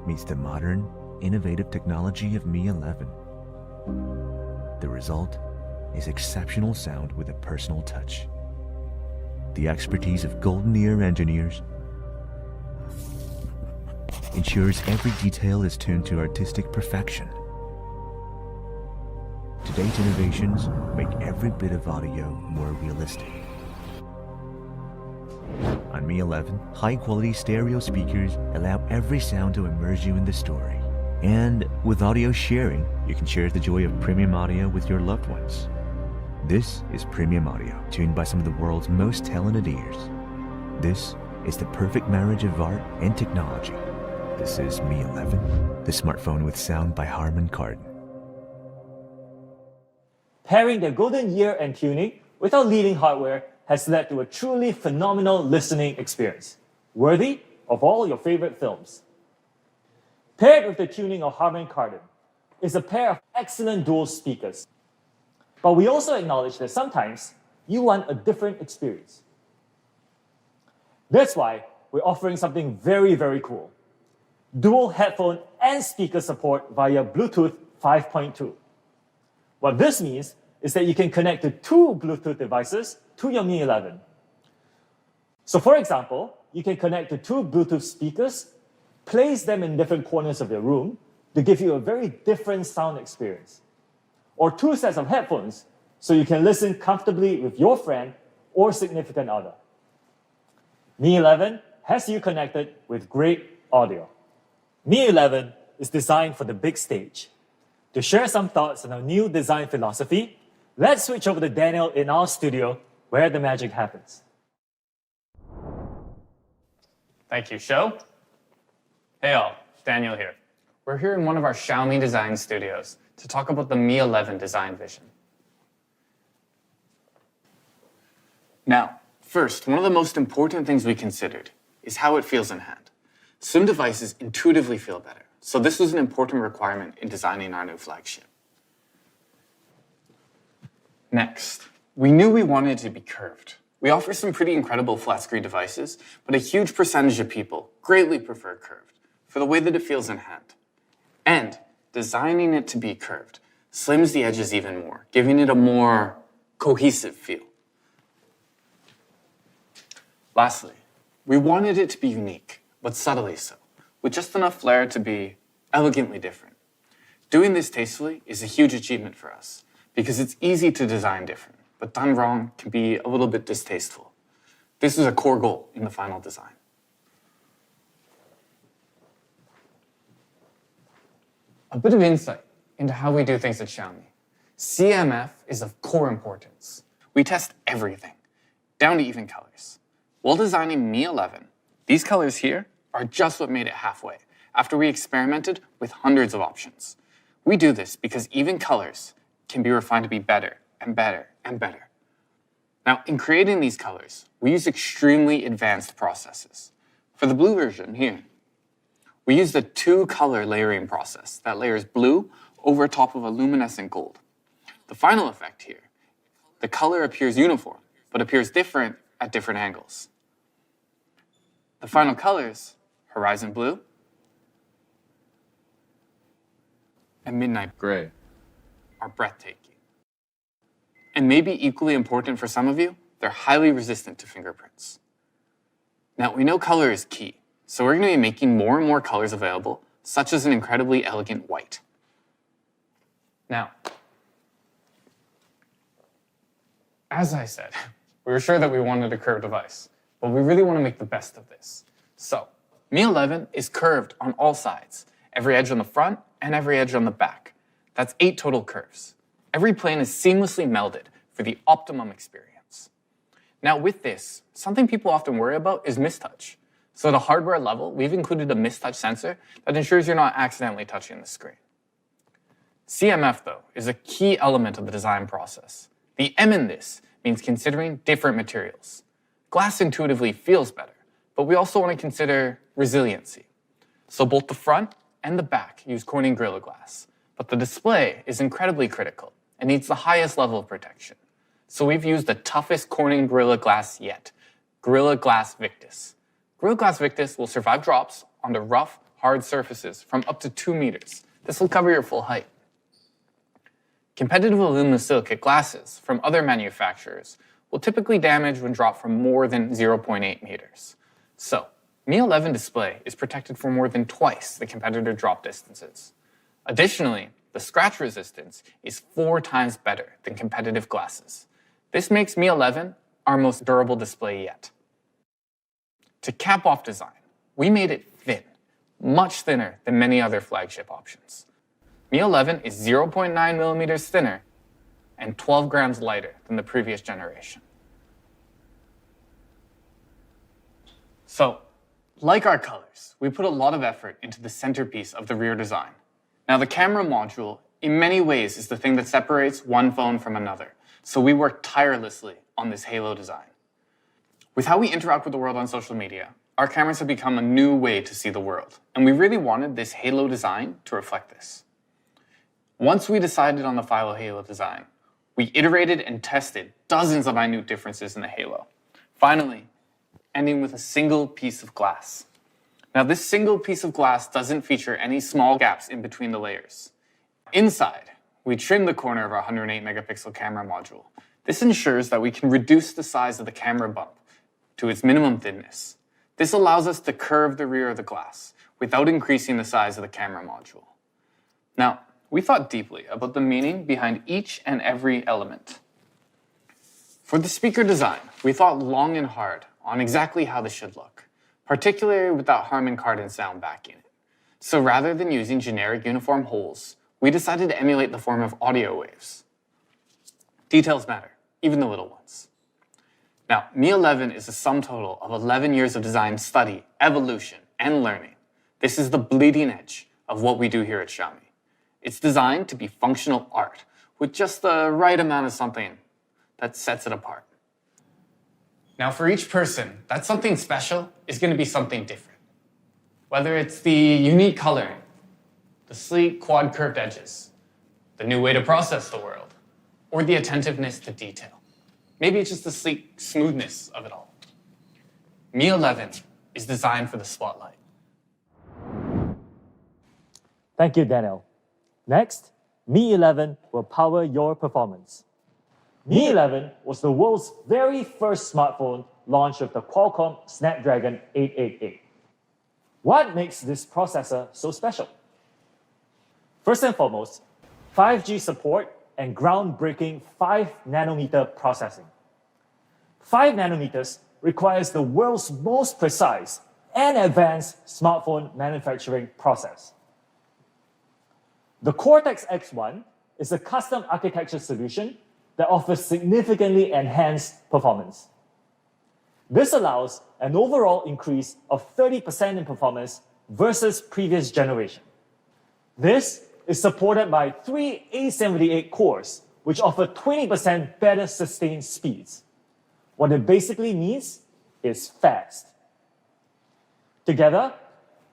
meets the modern, innovative technology of Mi 11, the result is exceptional sound with a personal touch. The expertise of Golden Ear engineers ensures every detail is tuned to artistic perfection. Today's innovations make every bit of audio more realistic. On Mi 11, high-quality stereo speakers allow every sound to immerse you in the story. And with audio sharing, you can share the joy of premium audio with your loved ones. This is premium audio, tuned by some of the world's most talented ears. This is the perfect marriage of art and technology. This is Mi 11, the smartphone with sound by Harman Kardon. Pairing their golden year and tuning with our leading hardware has led to a truly phenomenal listening experience, worthy of all your favorite films. Paired with the tuning of Harman Kardon is a pair of excellent dual speakers. But we also acknowledge that sometimes you want a different experience. That's why we're offering something very, very cool. Dual headphone and speaker support via Bluetooth 5.2. What this means is that you can connect to two Bluetooth devices to your Mi 11. So for example, you can connect to two Bluetooth speakers, place them in different corners of your room to give you a very different sound experience. Or two sets of headphones so you can listen comfortably with your friend or significant other. Mi 11 has you connected with great audio. Mi 11 is designed for the big stage. To share some thoughts on our new design philosophy, let's switch over to Daniel in our studio where the magic happens. Thank you, Show. Hey all, Daniel here. We're here in one of our Xiaomi design studios to talk about the Mi 11 design vision. Now, first, one of the most important things we considered is how it feels in hand. Some devices intuitively feel better, so this was an important requirement in designing our new flagship. Next, we knew we wanted it to be curved. We offer some pretty incredible flat-screen devices, but a huge percentage of people greatly prefer curved for the way that it feels in hand. And designing it to be curved slims the edges even more, giving it a more cohesive feel. Lastly, we wanted it to be unique, but subtly so, with just enough flair to be elegantly different. Doing this tastefully is a huge achievement for us, because it's easy to design different, but done wrong can be a little bit distasteful. This is a core goal in the final design. A bit of insight into how we do things at Xiaomi. CMF is of core importance. We test everything, down to even colors. While designing Mi 11, these colors here are just what made it halfway, after we experimented with hundreds of options. We do this because even colors can be refined to be better and better and better. Now, in creating these colors, we use extremely advanced processes. For the blue version here, we use the two-color layering process that layers blue over top of a luminescent gold. The final effect here, the color appears uniform, but appears different at different angles. The final colors, horizon blue and midnight gray, are breathtaking. And maybe equally important for some of you, they're highly resistant to fingerprints. Now, we know color is key, so we're going to be making more and more colors available, such as an incredibly elegant white. Now, as I said, we were sure that we wanted a curved device, but we really want to make the best of this. So, Mi 11 is curved on all sides, every edge on the front and every edge on the back. That's 8 total curves. Every plane is seamlessly melded for the optimum experience. Now with this, something people often worry about is mistouch. So at a hardware level, we've included a mistouch sensor that ensures you're not accidentally touching the screen. CMF, though, is a key element of the design process. The M in this means considering different materials. Glass intuitively feels better, but we also want to consider resiliency. So both the front and the back use Corning Gorilla Glass, but the display is incredibly critical and needs the highest level of protection. So we've used the toughest Corning Gorilla Glass yet, Gorilla Glass Victus. Gorilla Glass Victus will survive drops onto rough, hard surfaces from up to 2 meters. This will cover your full height. Competitive aluminosilicate glasses from other manufacturers will typically damage when dropped from more than 0.8 meters. So, Mi 11 display is protected for more than twice the competitor drop distances. Additionally, the scratch resistance is 4 times better than competitive glasses. This makes Mi 11 our most durable display yet. To cap off design, we made it thin, much thinner than many other flagship options. Mi 11 is 0.9 millimeters thinner and 12 grams lighter than the previous generation. So, like our colors, we put a lot of effort into the centerpiece of the rear design. Now, the camera module, in many ways, is the thing that separates one phone from another, so we worked tirelessly on this halo design. With how we interact with the world on social media, our cameras have become a new way to see the world, and we really wanted this halo design to reflect this. Once we decided on the Philo Halo design, we iterated and tested dozens of minute differences in the halo, finally ending with a single piece of glass. Now, this single piece of glass doesn't feature any small gaps in between the layers. Inside, we trimmed the corner of our 108 megapixel camera module. This ensures that we can reduce the size of the camera bump to its minimum thinness. This allows us to curve the rear of the glass without increasing the size of the camera module. Now, we thought deeply about the meaning behind each and every element. For the speaker design, we thought long and hard on exactly how this should look, particularly with that Harman Kardon sound backing it. So rather than using generic uniform holes, we decided to emulate the form of audio waves. Details matter, even the little ones. Now, Mi 11 is a sum total of 11 years of design study, evolution, and learning. This is the bleeding edge of what we do here at Xiaomi. It's designed to be functional art with just the right amount of something that sets it apart. Now, for each person, that something special is going to be something different. Whether it's the unique coloring, the sleek quad curved edges, the new way to process the world, or the attentiveness to detail. Maybe it's just the sleek smoothness of it all. Mi 11 is designed for the spotlight. Thank you, Daniel. Next, Mi 11 will power your performance. Mi 11 was the world's very first smartphone launched with the Qualcomm Snapdragon 888. What makes this processor so special? First and foremost, 5G support and groundbreaking 5nm processing. 5 nanometers requires the world's most precise and advanced smartphone manufacturing process. The Cortex X1 is a custom architecture solution that offers significantly enhanced performance. This allows an overall increase of 30% in performance versus previous generation. This is supported by 3 A78 cores, which offer 20% better sustained speeds. What it basically means is fast. Together,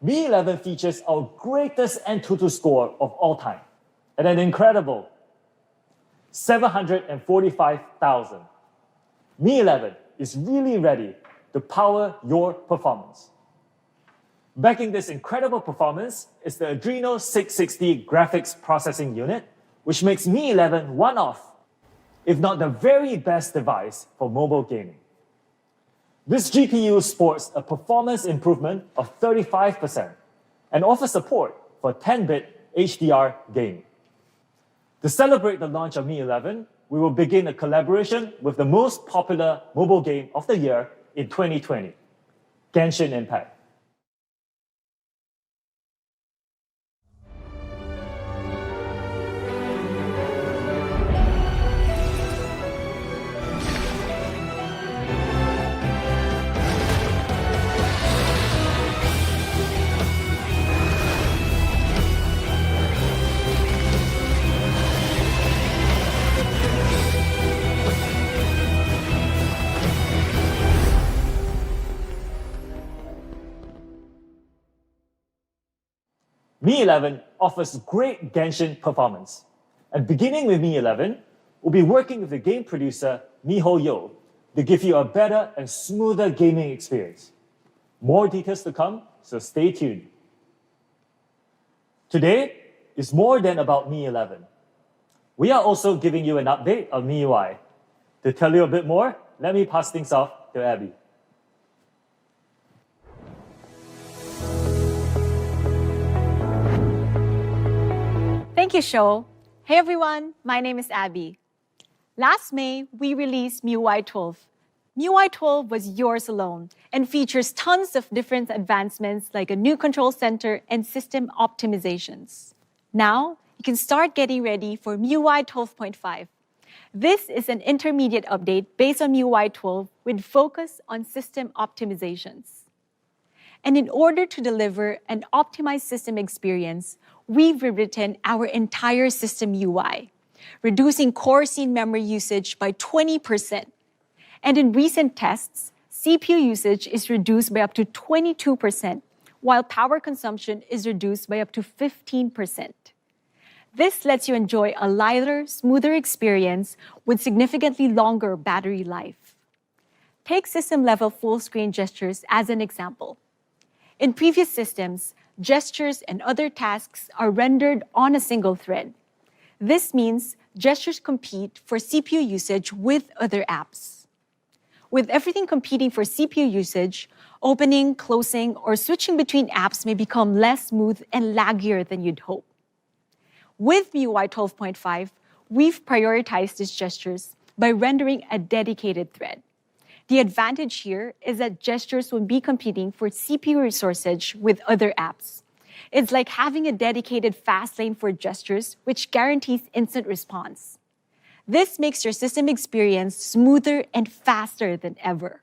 Mi 11 features our greatest Antutu score of all time at an incredible 745,000. Mi 11 is really ready to power your performance. Backing this incredible performance is the Adreno 660 graphics processing unit, which makes Mi 11 one of, if not the very best device for mobile gaming. This GPU sports a performance improvement of 35% and offers support for 10-bit HDR gaming. To celebrate the launch of Mi 11, we will begin a collaboration with the most popular mobile game of the year in 2020, Genshin Impact. Mi 11 offers great Genshin performance. And beginning with Mi 11, we'll be working with the game producer miHoYo to give you a better and smoother gaming experience. More details to come, so stay tuned. Today is more than about Mi 11. We are also giving you an update on MIUI. To tell you a bit more, let me pass things off to Abby. Thank you, Sho. Hey everyone, my name is Abby. Last May, we released MIUI 12, MIUI 12 was yours alone and features tons of different advancements like a new control center and system optimizations. Now, you can start getting ready for MIUI 12.5. This is an intermediate update based on MIUI 12 with focus on system optimizations. And in order to deliver an optimized system experience, we've rewritten our entire system UI, reducing core scene memory usage by 20%. And in recent tests, CPU usage is reduced by up to 22%, while power consumption is reduced by up to 15%. This lets you enjoy a lighter, smoother experience with significantly longer battery life. Take system-level full-screen gestures as an example. In previous systems, gestures and other tasks are rendered on a single thread. This means gestures compete for CPU usage with other apps. With everything competing for CPU usage, opening, closing, or switching between apps may become less smooth and laggier than you'd hope. With MIUI 12.5, we've prioritized these gestures by rendering a dedicated thread. The advantage here is that gestures won't be competing for CPU resources with other apps. It's like having a dedicated fast lane for gestures, which guarantees instant response. This makes your system experience smoother and faster than ever.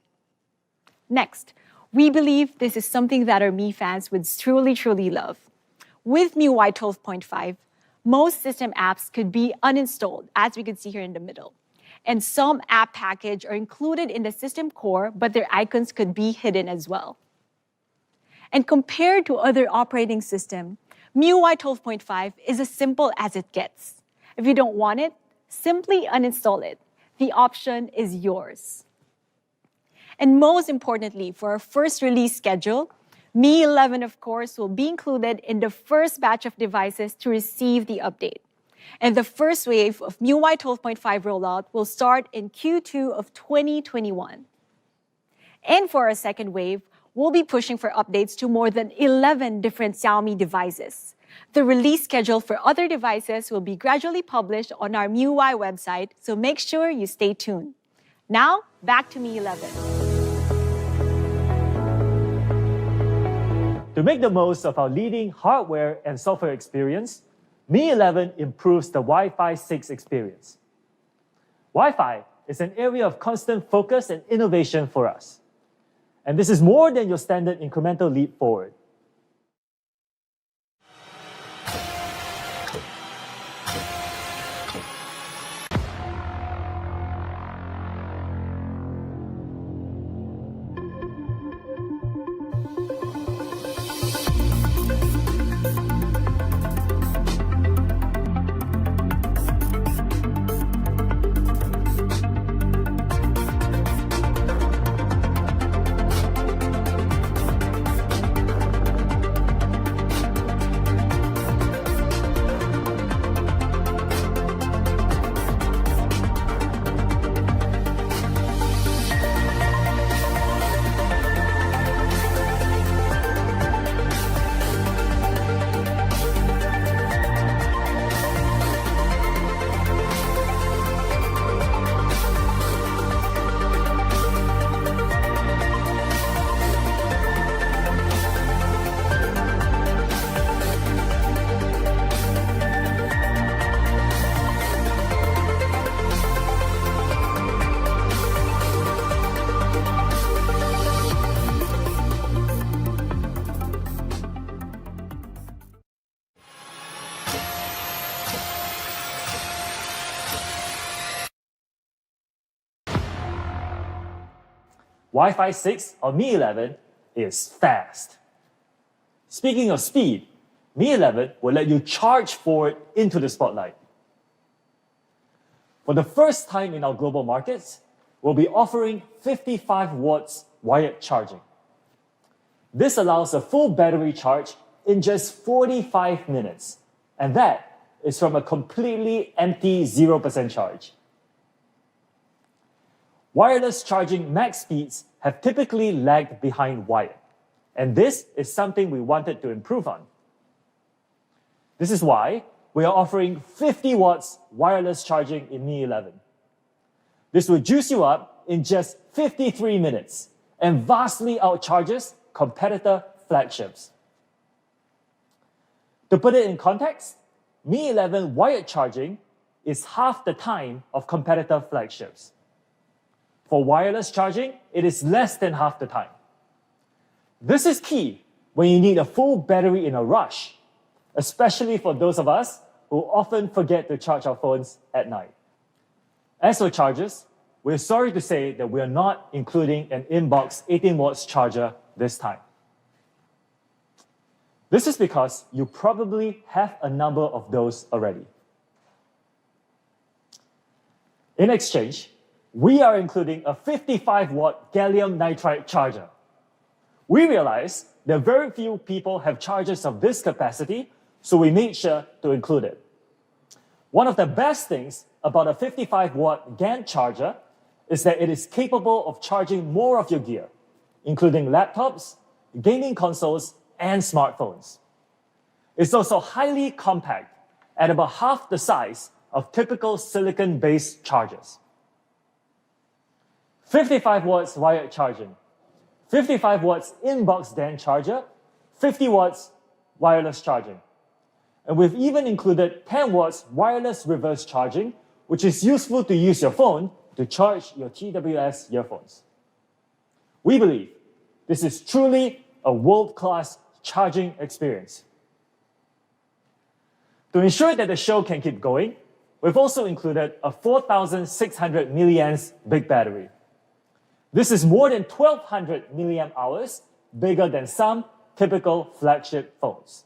Next, we believe this is something that our Mi fans would truly love. With MIUI 12.5, most system apps could be uninstalled, as we can see here in the middle. And some app packages are included in the system core, but their icons could be hidden as well. And compared to other operating systems, MIUI 12.5 is as simple as it gets. If you don't want it, simply uninstall it. The option is yours. And most importantly, for our first release schedule, Mi 11, of course, will be included in the first batch of devices to receive the update. And the first wave of MIUI 12.5 rollout will start in Q2 of 2021. And for our second wave, we'll be pushing for updates to more than 11 different Xiaomi devices. The release schedule for other devices will be gradually published on our MIUI website, so make sure you stay tuned. Now, back to Mi 11. To make the most of our leading hardware and software experience, Mi 11 improves the Wi-Fi 6 experience. Wi-Fi is an area of constant focus and innovation for us. And this is more than your standard incremental leap forward. Wi-Fi 6 on Mi 11 is fast. Speaking of speed, Mi 11 will let you charge forward into the spotlight. For the first time in our global markets, we'll be offering 55 watts wired charging. This allows a full battery charge in just 45 minutes, and that is from a completely empty 0% charge. Wireless charging max speeds have typically lagged behind wired, and this is something we wanted to improve on. This is why we are offering 50 watts wireless charging in Mi 11. This will juice you up in just 53 minutes and vastly outcharges competitor flagships. To put it in context, Mi 11 wired charging is half the time of competitor flagships. For wireless charging, it is less than half the time. This is key when you need a full battery in a rush, especially for those of us who often forget to charge our phones at night. As for chargers, we're sorry to say that we are not including an inbox 18 watts charger this time. This is because you probably have a number of those already. In exchange, we are including a 55 watt gallium nitride charger. We realize that very few people have chargers of this capacity, so we made sure to include it. One of the best things about a 55 watt GaN charger is that it is capable of charging more of your gear, including laptops, gaming consoles, and smartphones. It's also highly compact, at about half the size of typical silicon-based chargers. 55 watts wired charging, 55 watts inbox GaN charger, 50 watts wireless charging. And we've even included 10 watts wireless reverse charging, which is useful to use your phone to charge your TWS earphones. We believe this is truly a world-class charging experience. To ensure that the show can keep going, we've also included a 4,600 milliamps big battery. This is more than 1,200 milliamp hours, bigger than some typical flagship phones.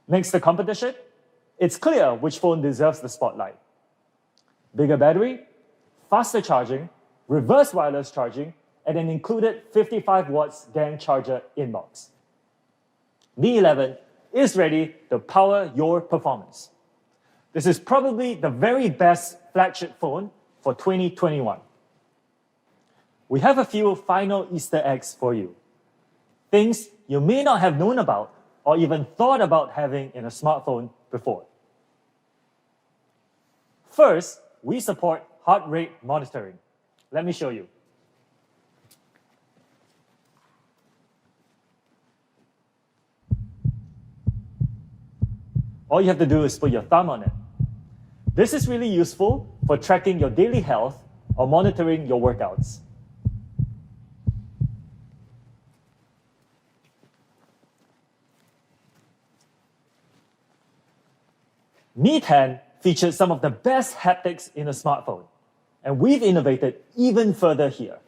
Next to competition, it's clear which phone deserves the spotlight. Bigger battery, faster charging, reverse wireless charging, and an included 55 watts GaN charger inbox. Mi 11 is ready to power your performance. This is probably the very best flagship phone for 2021. We have a few final Easter eggs for you. Things you may not have known about or even thought about having in a smartphone before. First, we support heart rate monitoring. Let me show you. All you have to do is put your thumb on it. This is really useful for tracking your daily health or monitoring your workouts. Mi 10 features some of the best haptics in a smartphone, and we've innovated even further here.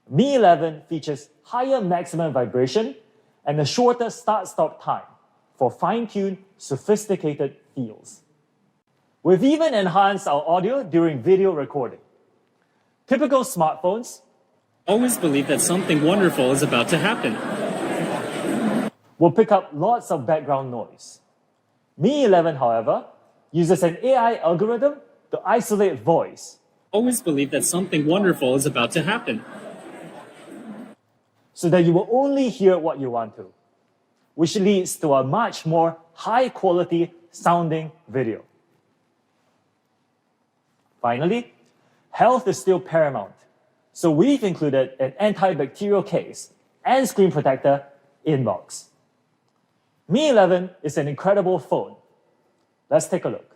Mi 11 features higher maximum vibration and a shorter start-stop time for fine-tuned, sophisticated feels. We've even enhanced our audio during video recording. Typical smartphones always believe that something wonderful is about to happen. Will pick up lots of background noise. Mi 11, however, uses an AI algorithm to isolate voice. Always believe that something wonderful is about to happen. So that you will only hear what you want to, which leads to a much more high-quality sounding video. Finally, health is still paramount, so we've included an antibacterial case and screen protector inbox. Mi 11 is an incredible phone. Let's take a look.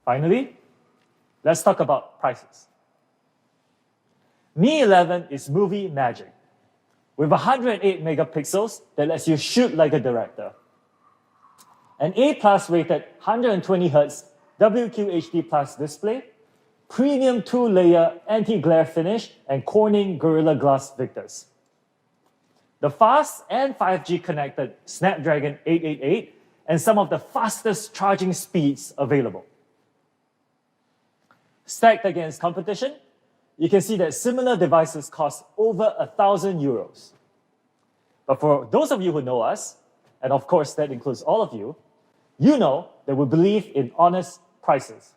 Finally, let's talk about prices. Mi 11 is movie magic, with 108 megapixels that lets you shoot like a director. An A+ rated 120Hz WQHD+ display, premium 2-layer anti-glare finish, and Corning Gorilla Glass Victus. The fast and 5G connected Snapdragon 888 and some of the fastest charging speeds available. Stacked against competition, you can see that similar devices cost over €1,000. But for those of you who know us, and of course that includes all of you, you know that we believe in honest prices.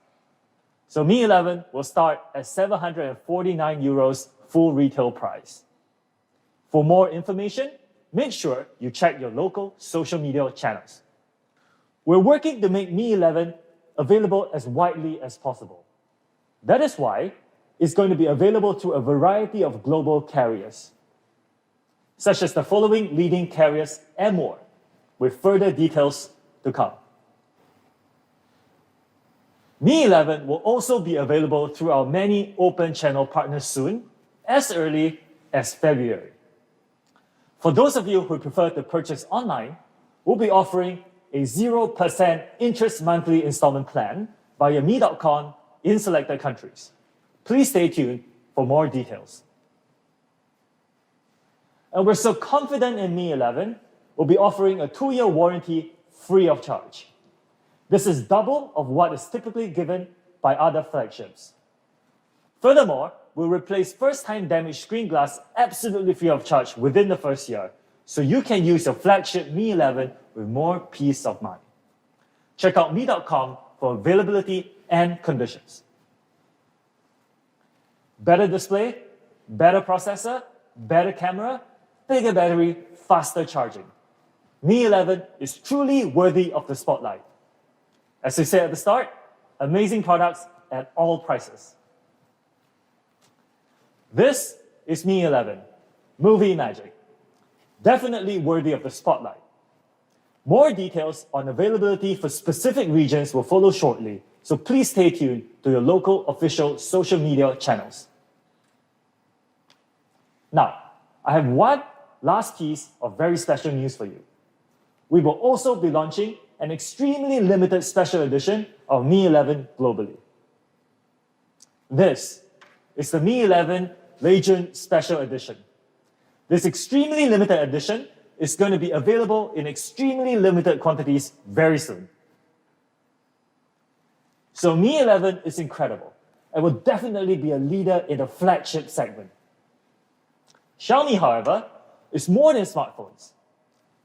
So Mi 11 will start at €749 full retail price. For more information, make sure you check your local social media channels. We're working to make Mi 11 available as widely as possible. That is why it's going to be available to a variety of global carriers, such as the following leading carriers and more, with further details to come. Mi 11 will also be available through our many open channel partners soon, as early as February. For those of you who prefer to purchase online, we'll be offering a 0% interest monthly installment plan via Mi.com in selected countries. Please stay tuned for more details. And we're so confident in Mi 11, we'll be offering a 2-year warranty free of charge. This is double of what is typically given by other flagships. Furthermore, we'll replace first-time damaged screen glass absolutely free of charge within the first year, so you can use your flagship Mi 11 with more peace of mind. Check out Mi.com for availability and conditions. Better display, better processor, better camera, bigger battery, faster charging. Mi 11 is truly worthy of the spotlight. As we said at the start, amazing products at all prices. This is Mi 11, movie magic. Definitely worthy of the spotlight. More details on availability for specific regions will follow shortly, so please stay tuned to your local official social media channels. Now, I have one last piece of very special news for you. We will also be launching an extremely limited special edition of Mi 11 globally. This is the Mi 11 Legend Special Edition. This extremely limited edition is going to be available in extremely limited quantities very soon. So Mi 11 is incredible and will definitely be a leader in the flagship segment. Xiaomi, however, is more than smartphones.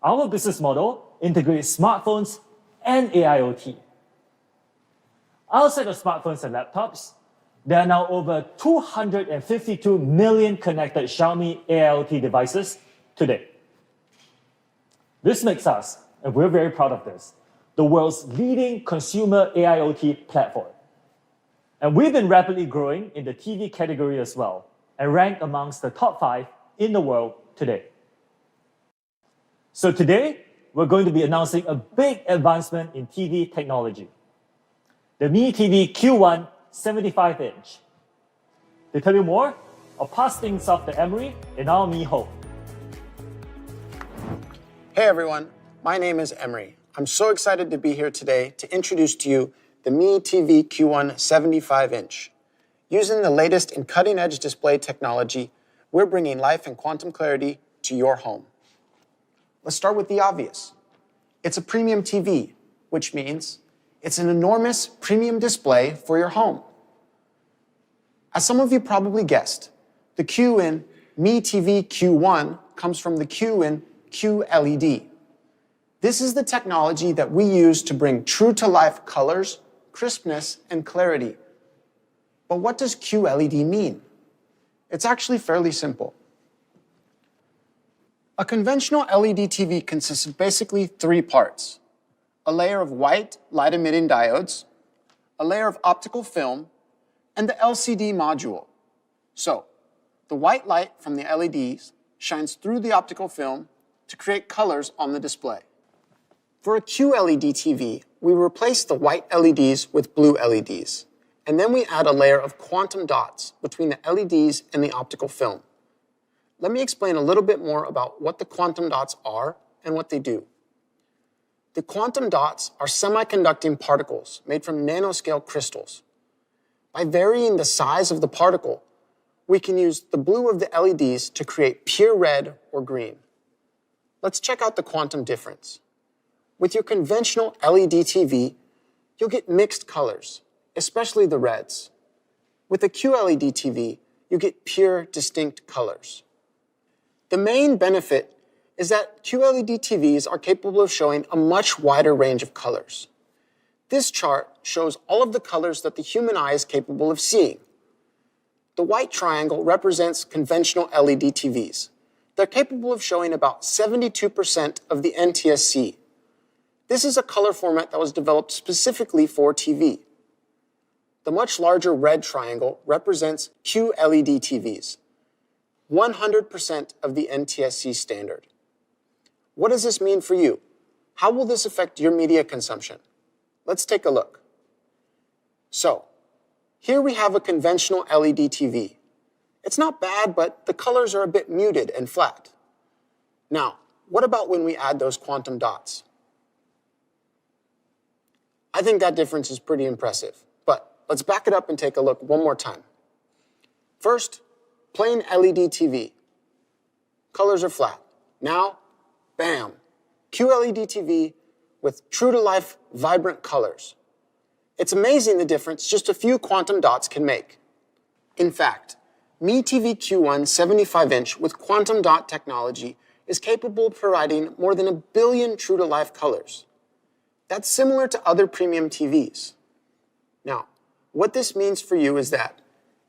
Our business model integrates smartphones and AIoT. Outside of smartphones and laptops, there are now over 252 million connected Xiaomi AIoT devices today. This makes us, and we're very proud of this, the world's leading consumer AIoT platform. And we've been rapidly growing in the TV category as well, and ranked amongst the top 5 in the world today. So today, we're going to be announcing a big advancement in TV technology. The Mi TV Q1 75-inch. To tell you more, I'll pass things off to Emery in our Mi Home. Hey everyone, my name is Emery. I'm so excited to be here today to introduce to you the Mi TV Q1 75-inch. Using the latest in cutting-edge display technology, we're bringing life and quantum clarity to your home. Let's start with the obvious. It's a premium TV, which means it's an enormous premium display for your home. As some of you probably guessed, the Q in Mi TV Q1 comes from the Q in QLED. This is the technology that we use to bring true-to-life colors, crispness, and clarity. But what does QLED mean? It's actually fairly simple. A conventional LED TV consists of basically 3 parts: a layer of white light-emitting diodes, a layer of optical film, and the LCD module. So, the white light from the LEDs shines through the optical film to create colors on the display. For a QLED TV, we replace the white LEDs with blue LEDs, and then we add a layer of quantum dots between the LEDs and the optical film. Let me explain a little bit more about what the quantum dots are and what they do. The quantum dots are semiconducting particles made from nanoscale crystals. By varying the size of the particle, we can use the blue of the LEDs to create pure red or green. Let's check out the quantum difference. With your conventional LED TV, you'll get mixed colors, especially the reds. With a QLED TV, you get pure, distinct colors. The main benefit is that QLED TVs are capable of showing a much wider range of colors. This chart shows all of the colors that the human eye is capable of seeing. The white triangle represents conventional LED TVs. They're capable of showing about 72% of the NTSC. This is a color format that was developed specifically for TV. The much larger red triangle represents QLED TVs, 100% of the NTSC standard. What does this mean for you? How will this affect your media consumption? Let's take a look. So, here we have a conventional LED TV. It's not bad, but the colors are a bit muted and flat. Now, what about when we add those quantum dots? I think that difference is pretty impressive, but let's back it up and take a look one more time. First, plain LED TV. Colors are flat. Now, bam, QLED TV with true-to-life, vibrant colors. It's amazing the difference just a few quantum dots can make. In fact, MeTV Q1 75-inch with quantum dot technology is capable of providing more than 1 billion true-to-life colors. That's similar to other premium TVs. Now, what this means for you is that,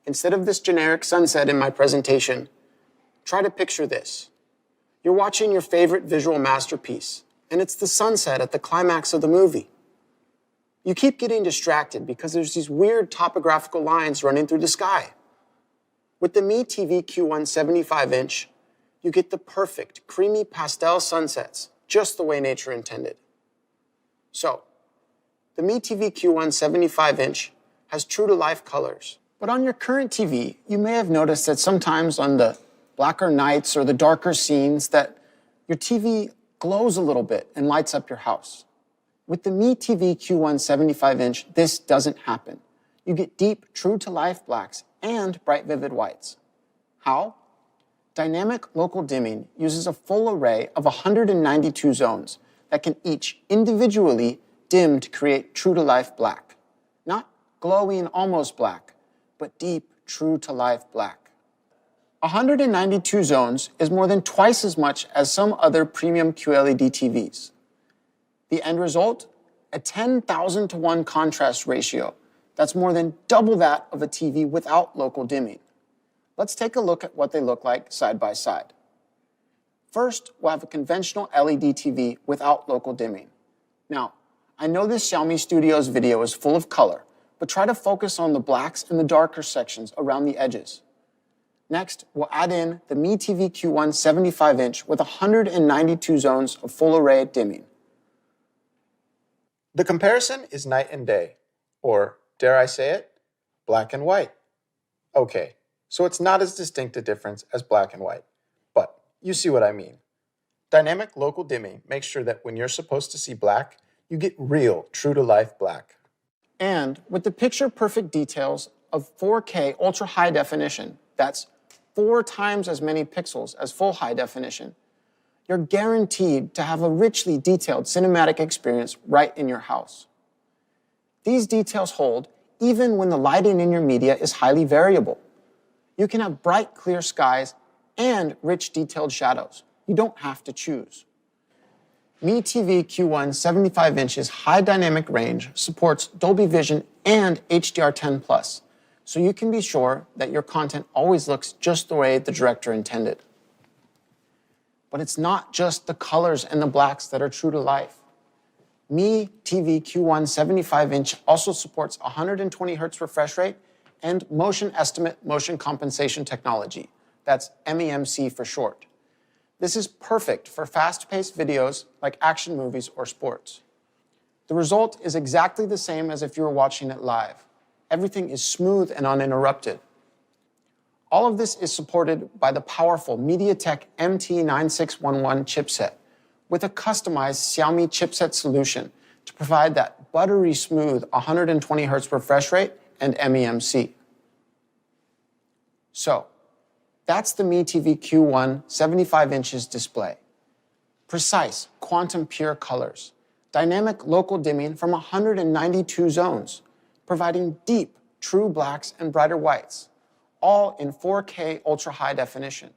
instead of this generic sunset in my presentation, try to picture this. You're watching your favorite visual masterpiece, and it's the sunset at the climax of the movie. You keep getting distracted because there's these weird topographical lines running through the sky. With the MeTV Q1 75-inch, you get the perfect, creamy pastel sunsets, just the way nature intended. So, the MeTV Q1 75-inch has true-to-life colors. But on your current TV, you may have noticed that sometimes on the blacker nights or the darker scenes that your TV glows a little bit and lights up your house. With the MeTV Q1 75-inch, this doesn't happen. You get deep, true-to-life blacks and bright, vivid whites. How? Dynamic local dimming uses a full array of 192 zones that can each individually dim to create true-to-life black. Not glowing, almost black, but deep, true-to-life black. 192 zones is more than twice as much as some other premium QLED TVs. The end result? A 10,000 to 1 contrast ratio. That's more than double that of a TV without local dimming. Let's take a look at what they look like side by side. First, we'll have a conventional LED TV without local dimming. Now, I know this Xiaomi Studios video is full of color, but try to focus on the blacks and the darker sections around the edges. Next, we'll add in the MeTV Q1 75-inch with 192 zones of full array dimming. The comparison is night and day, or, dare I say it, black and white. Okay, so it's not as distinct a difference as black and white, but you see what I mean. Dynamic local dimming makes sure that when you're supposed to see black, you get real, true-to-life black. And with the picture-perfect details of 4K ultra-high definition, that's 4 times as many pixels as full high definition, you're guaranteed to have a richly detailed cinematic experience right in your house. These details hold even when the lighting in your media is highly variable. You can have bright, clear skies and rich, detailed shadows. You don't have to choose. MeTV Q1 75-inch's high dynamic range supports Dolby Vision and HDR10+, so you can be sure that your content always looks just the way the director intended. But it's not just the colors and the blacks that are true to life. MeTV Q1 75-inch also supports 120 Hz refresh rate and motion estimate motion compensation technology. That's MEMC for short. This is perfect for fast-paced videos like action movies or sports. The result is exactly the same as if you were watching it live. Everything is smooth and uninterrupted. All of this is supported by the powerful MediaTek MT9611 chipset with a customized Xiaomi chipset solution to provide that buttery smooth 120 Hz refresh rate and MEMC. So, that's the MeTV Q1 75-inches display. Precise, quantum pure colors, dynamic local dimming from 192 zones, providing deep, true blacks and brighter whites, all in 4K ultra high definition.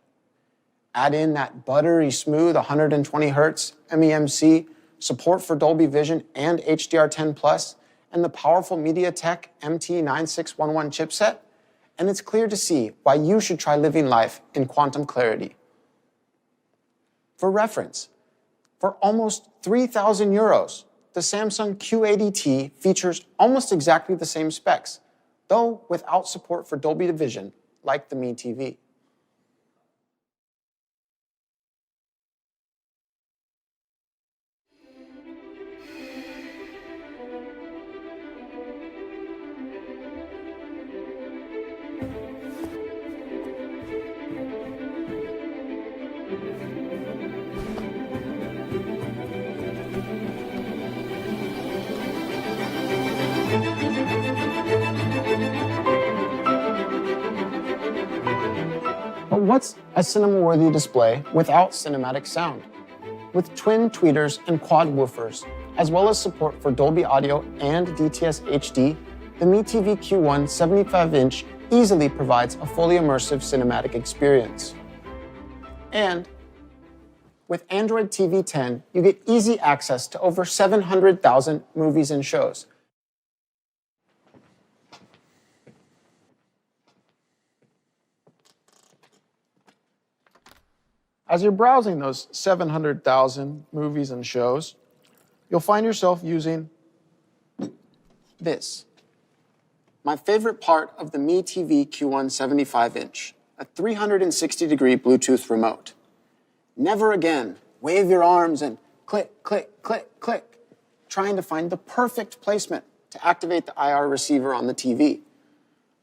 Add in that buttery smooth 120 Hz MEMC, support for Dolby Vision and HDR10+, and the powerful MediaTek MT9611 chipset, and it's clear to see why you should try living life in quantum clarity. For reference, for almost 3,000 euros, the Samsung Q80T features almost exactly the same specs, though without support for Dolby Vision, like the Mi TV. But what's a cinema-worthy display without cinematic sound? With twin tweeters and quad woofers, as well as support for Dolby Audio and DTS HD, the Mi TV Q1 75-inch easily provides a fully immersive cinematic experience. And with Android TV 10, you get easy access to over 700,000 movies and shows. As you're browsing those 700,000 movies and shows, you'll find yourself using this. My favorite part of the Mi TV Q1 75-inch, a 360-degree Bluetooth remote. Never again wave your arms and click, click, click, click, trying to find the perfect placement to activate the IR receiver on the TV.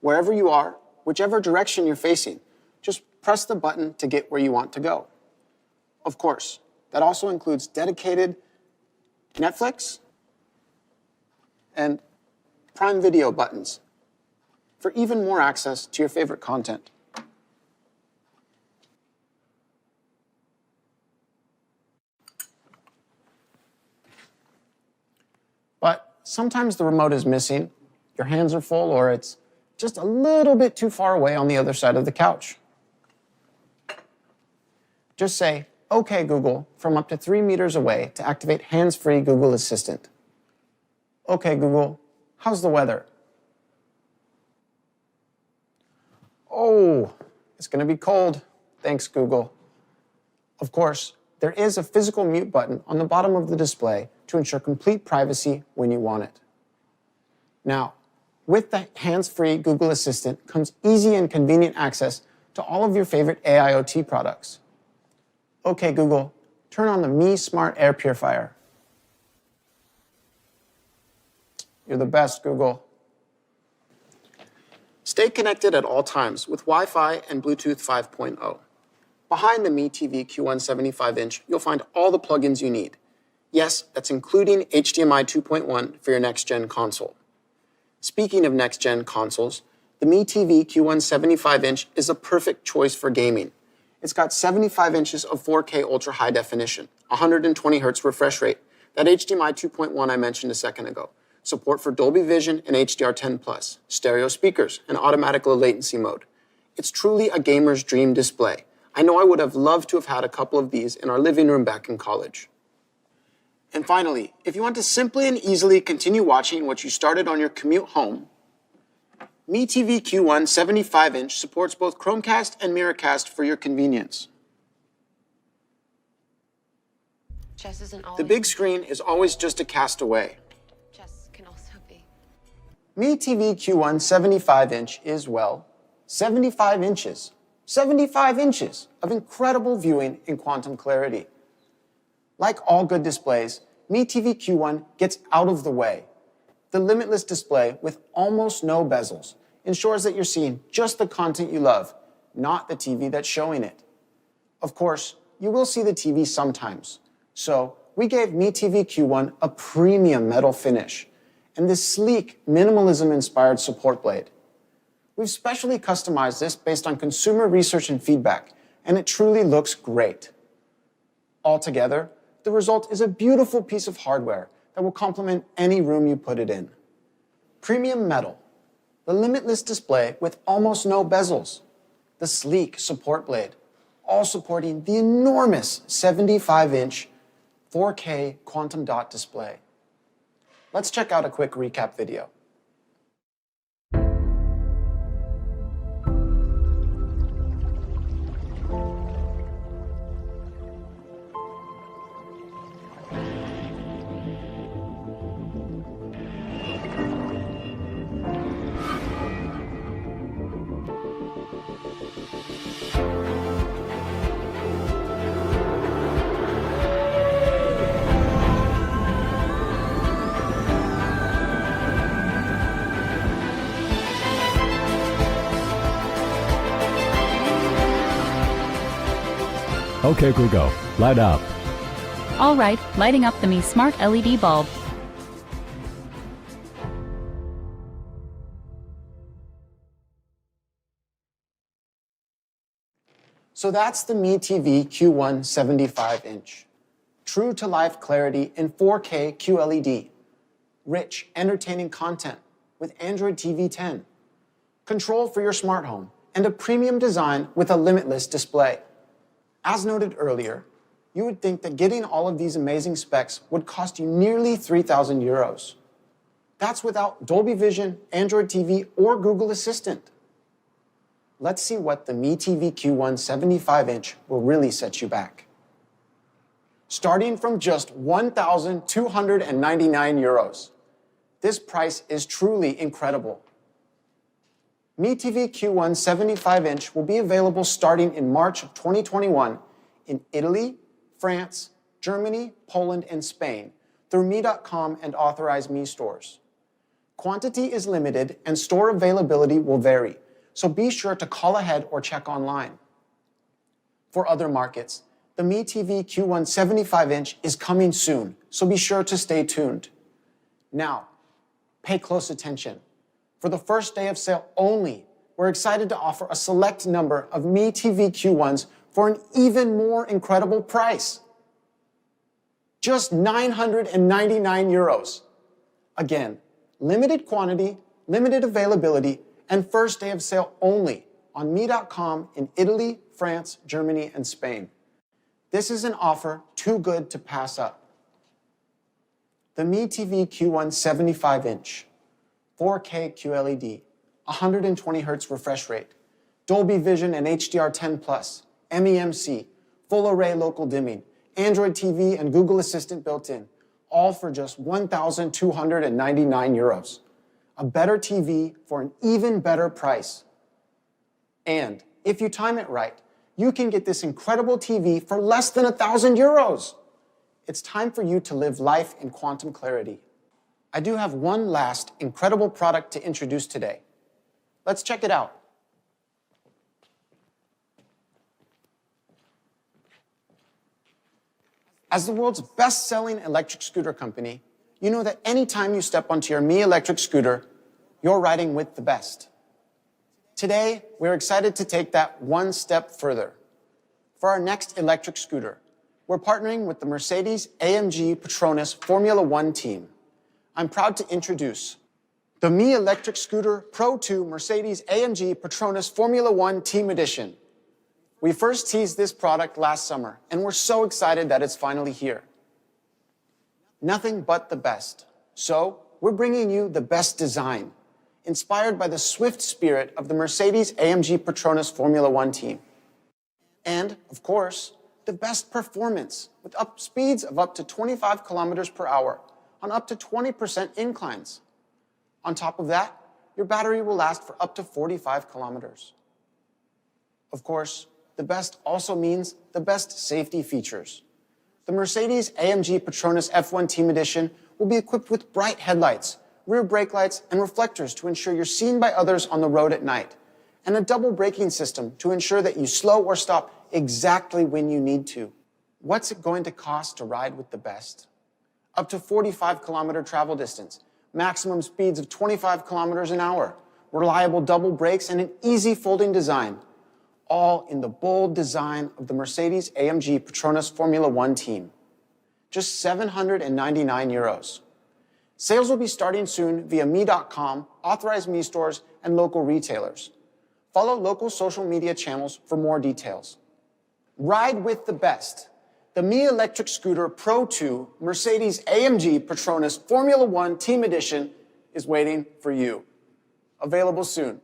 Wherever you are, whichever direction you're facing, just press the button to get where you want to go. Of course, that also includes dedicated Netflix and Prime Video buttons for even more access to your favorite content. But sometimes the remote is missing, your hands are full, or it's just a little bit too far away on the other side of the couch. Just say, "Okay, Google," from up to 3 meters away to activate hands-free Google Assistant. "Okay, Google, how's the weather?" "Oh, it's going to be cold. Thanks, Google." Of course, there is a physical mute button on the bottom of the display to ensure complete privacy when you want it. Now, with the hands-free Google Assistant comes easy and convenient access to all of your favorite AIoT products. "Okay, Google, turn on the Mi Smart Air Purifier." You're the best, Google. Stay connected at all times with Wi-Fi and Bluetooth 5.0. Behind the Mi TV Q1 75-inch, you'll find all the plugins you need. Yes, that's including HDMI 2.1 for your next-gen console. Speaking of next-gen consoles, the Mi TV Q1 75-inch is a perfect choice for gaming. It's got 75 inches of 4K ultra high definition, 120 Hz refresh rate, that HDMI 2.1 I mentioned a second ago, support for Dolby Vision and HDR10+, stereo speakers, and automatic low latency mode. It's truly a gamer's dream display. I know I would have loved to have had a couple of these in our living room back in college. And finally, if you want to simply and easily continue watching what you started on your commute home, Mi TV Q1 75-inch supports both Chromecast and Miracast for your convenience. Chess isn't all The big screen is always just a cast away. Chess can also be. Mi TV Q1 75-inch is, well, 75 inches. 75 inches of incredible viewing in quantum clarity. Like all good displays, Mi TV Q1 gets out of the way. The limitless display with almost no bezels ensures that you're seeing just the content you love, not the TV that's showing it. Of course, you will see the TV sometimes. So we gave Mi TV Q1 a premium metal finish and this sleek, minimalism-inspired support blade. We've specially customized this based on consumer research and feedback, and it truly looks great. Altogether, the result is a beautiful piece of hardware that will complement any room you put it in. Premium metal, the limitless display with almost no bezels, the sleek support blade, all supporting the enormous 75-inch 4K quantum dot display. Let's check out a quick recap video. Okay, Google, light up. All right, lighting up the Mi Smart LED bulb. So that's the Mi TV Q1 75-inch. True to life clarity in 4K QLED. Rich, entertaining content with Android TV 10. Control for your smart home and a premium design with a limitless display. As noted earlier, you would think that getting all of these amazing specs would cost you nearly 3,000 euros. That's without Dolby Vision, Android TV, or Google Assistant. Let's see what the Mi TV Q1 75-inch will really set you back. Starting from just 1,299 euros. This price is truly incredible. Mi TV Q1 75-inch will be available starting in March of 2021 in Italy, France, Germany, Poland, and Spain through Mi.com and authorized Mi stores. Quantity is limited and store availability will vary, so be sure to call ahead or check online. For other markets, the Mi TV Q1 75-inch is coming soon, so be sure to stay tuned. Now, pay close attention. For the first day of sale only, we're excited to offer a select number of Mi TV Q1s for an even more incredible price. Just 999 euros. Again, limited quantity, limited availability, and first day of sale only on Mi.com in Italy, France, Germany, and Spain. This is an offer too good to pass up. The Mi TV Q1 75-inch. 4K QLED, 120 Hz refresh rate, Dolby Vision and HDR10+, MEMC, full array local dimming, Android TV and Google Assistant built in, all for just 1,299 euros. A better TV for an even better price. And if you time it right, you can get this incredible TV for less than 1,000 euros. It's time for you to live life in quantum clarity. I do have one last incredible product to introduce today. Let's check it out. As the world's best-selling electric scooter company, you know that anytime you step onto your Mi electric scooter, you're riding with the best. Today, we're excited to take that one step further. For our next electric scooter, we're partnering with the Mercedes-AMG Petronas Formula One team. I'm proud to introduce the Mi Electric Scooter Pro 2 Mercedes-AMG Petronas Formula One Team Edition. We first teased this product last summer, and we're so excited that it's finally here. Nothing but the best. So, we're bringing you the best design, inspired by the swift spirit of the Mercedes-AMG Petronas Formula One team. And, of course, the best performance, with speeds of up to 25 kilometers per hour on up to 20% inclines. On top of that, your battery will last for up to 45 kilometers. Of course, the best also means the best safety features. The Mercedes-AMG Petronas F1 Team Edition will be equipped with bright headlights, rear brake lights, and reflectors to ensure you're seen by others on the road at night, and a double braking system to ensure that you slow or stop exactly when you need to. What's it going to cost to ride with the best? Up to 45-kilometer travel distance, maximum speeds of 25 kilometers an hour, reliable double brakes, and an easy folding design, all in the bold design of the Mercedes-AMG Petronas Formula One team. Just 799 euros. Sales will be starting soon via Me.com, authorized Me stores, and local retailers. Follow local social media channels for more details. Ride with the best. The Me Electric Scooter Pro 2 Mercedes-AMG Petronas Formula One Team Edition is waiting for you. Available soon.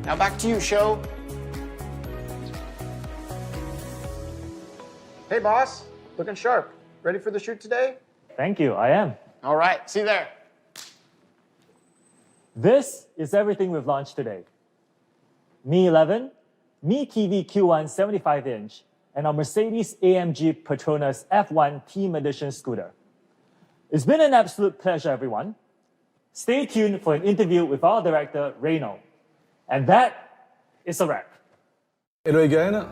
Now back to you, Show. Hey, boss. Looking sharp. Ready for the shoot today? Thank you, I am. All right, see you there. This is everything we've launched today. Mi 11, Mi TV Q1 75-inch, and our Mercedes-AMG Petronas F1 Team Edition scooter. It's been an absolute pleasure, everyone. Stay tuned for an interview with our director, Reno. And that is a wrap. Hello again.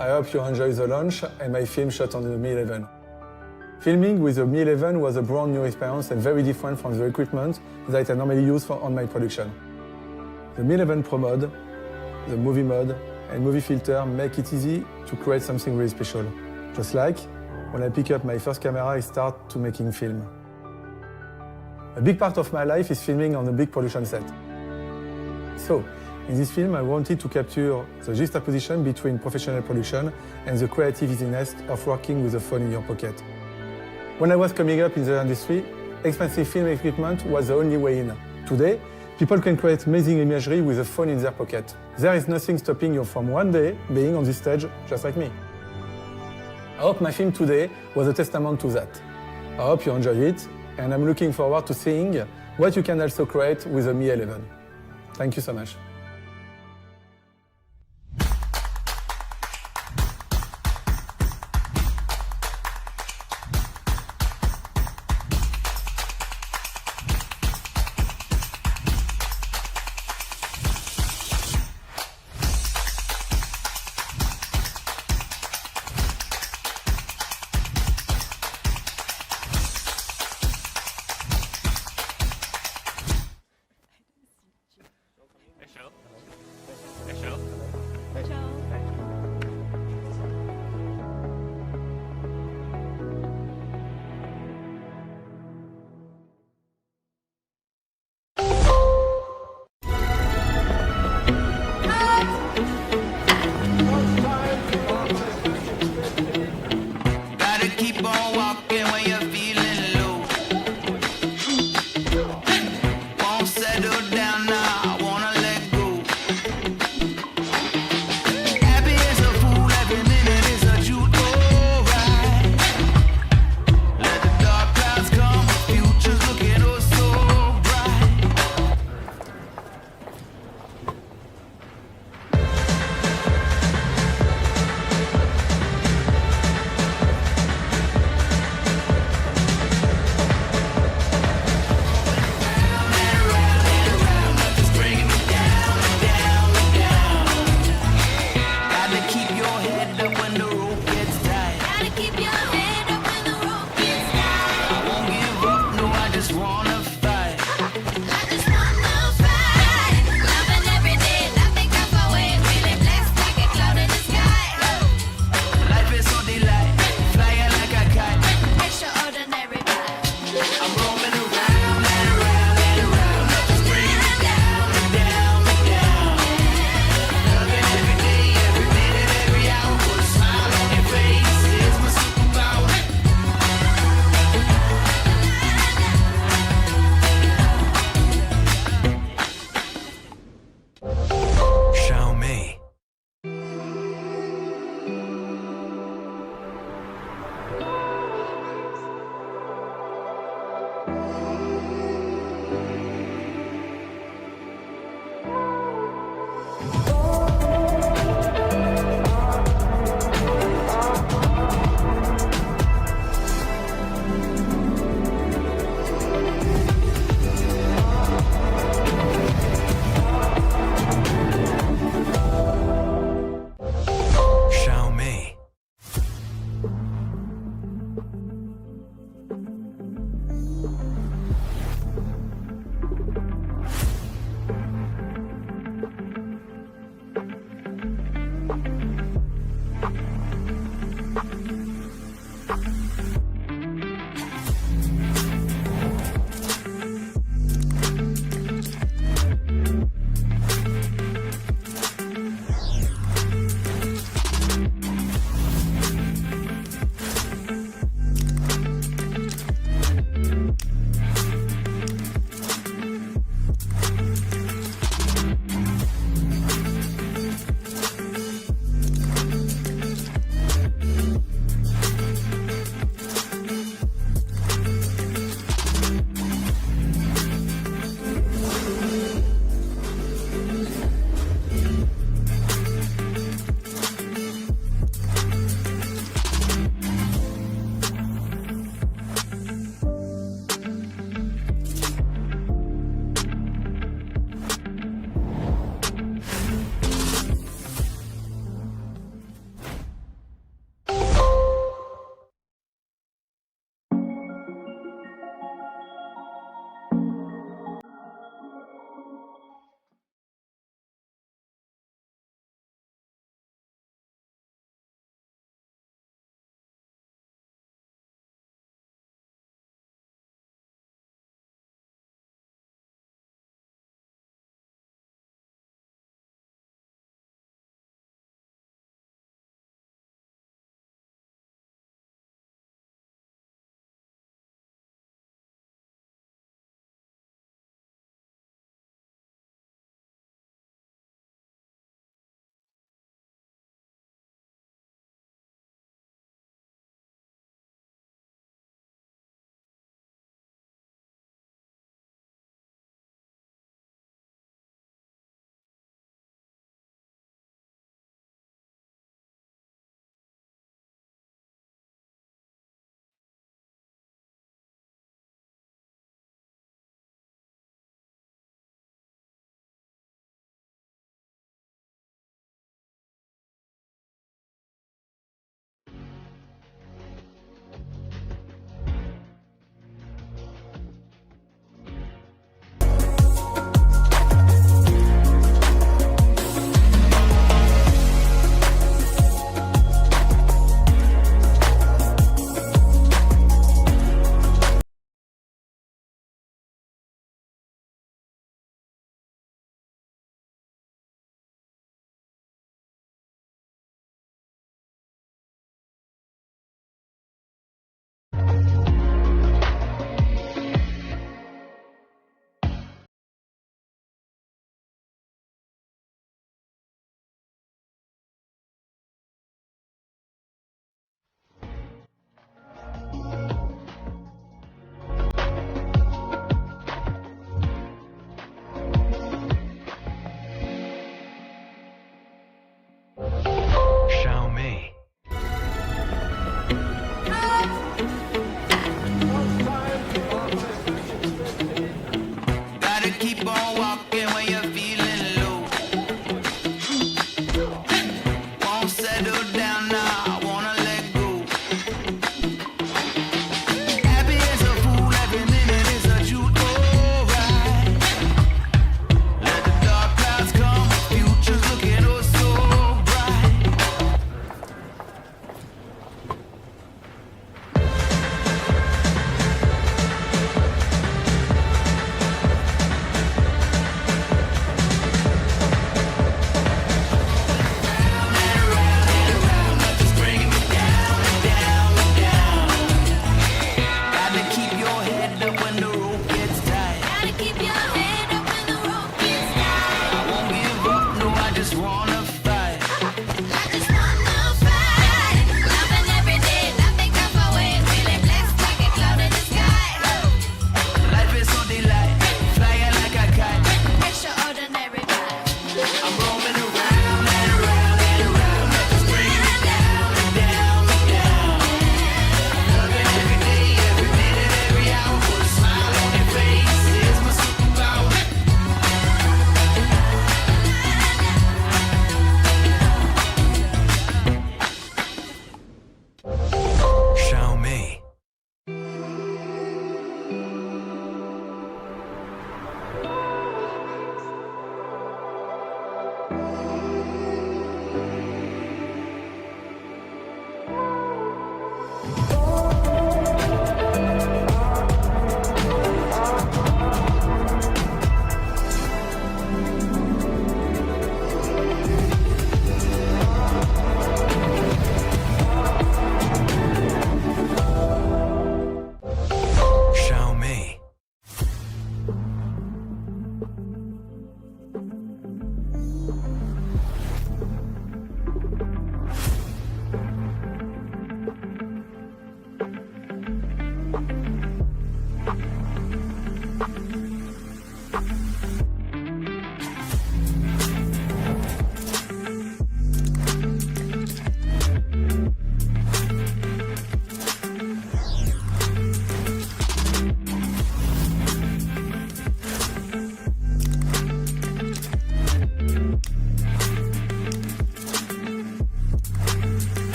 I hope you enjoy the launch and my film shot on the Mi 11. Filming with the Mi 11 was a brand new experience and very different from the equipment that I normally use on my production. The Mi 11 Pro Mode, the movie mode, and movie filter make it easy to create something really special. Just like when I pick up my first camera, I start to making film. A big part of my life is filming on a big production set. So, in this film, I wanted to capture the juxtaposition between professional production and the creative easiness of working with a phone in your pocket. When I was coming up in the industry, expensive film equipment was the only way in. Today, people can create amazing imagery with a phone in their pocket. There is nothing stopping you from one day being on this stage just like me. I hope my film today was a testament to that. I hope you enjoy it, and I'm looking forward to seeing what you can also create with the Mi 11. Thank you so much. Hey, Show.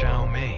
Xiaomi.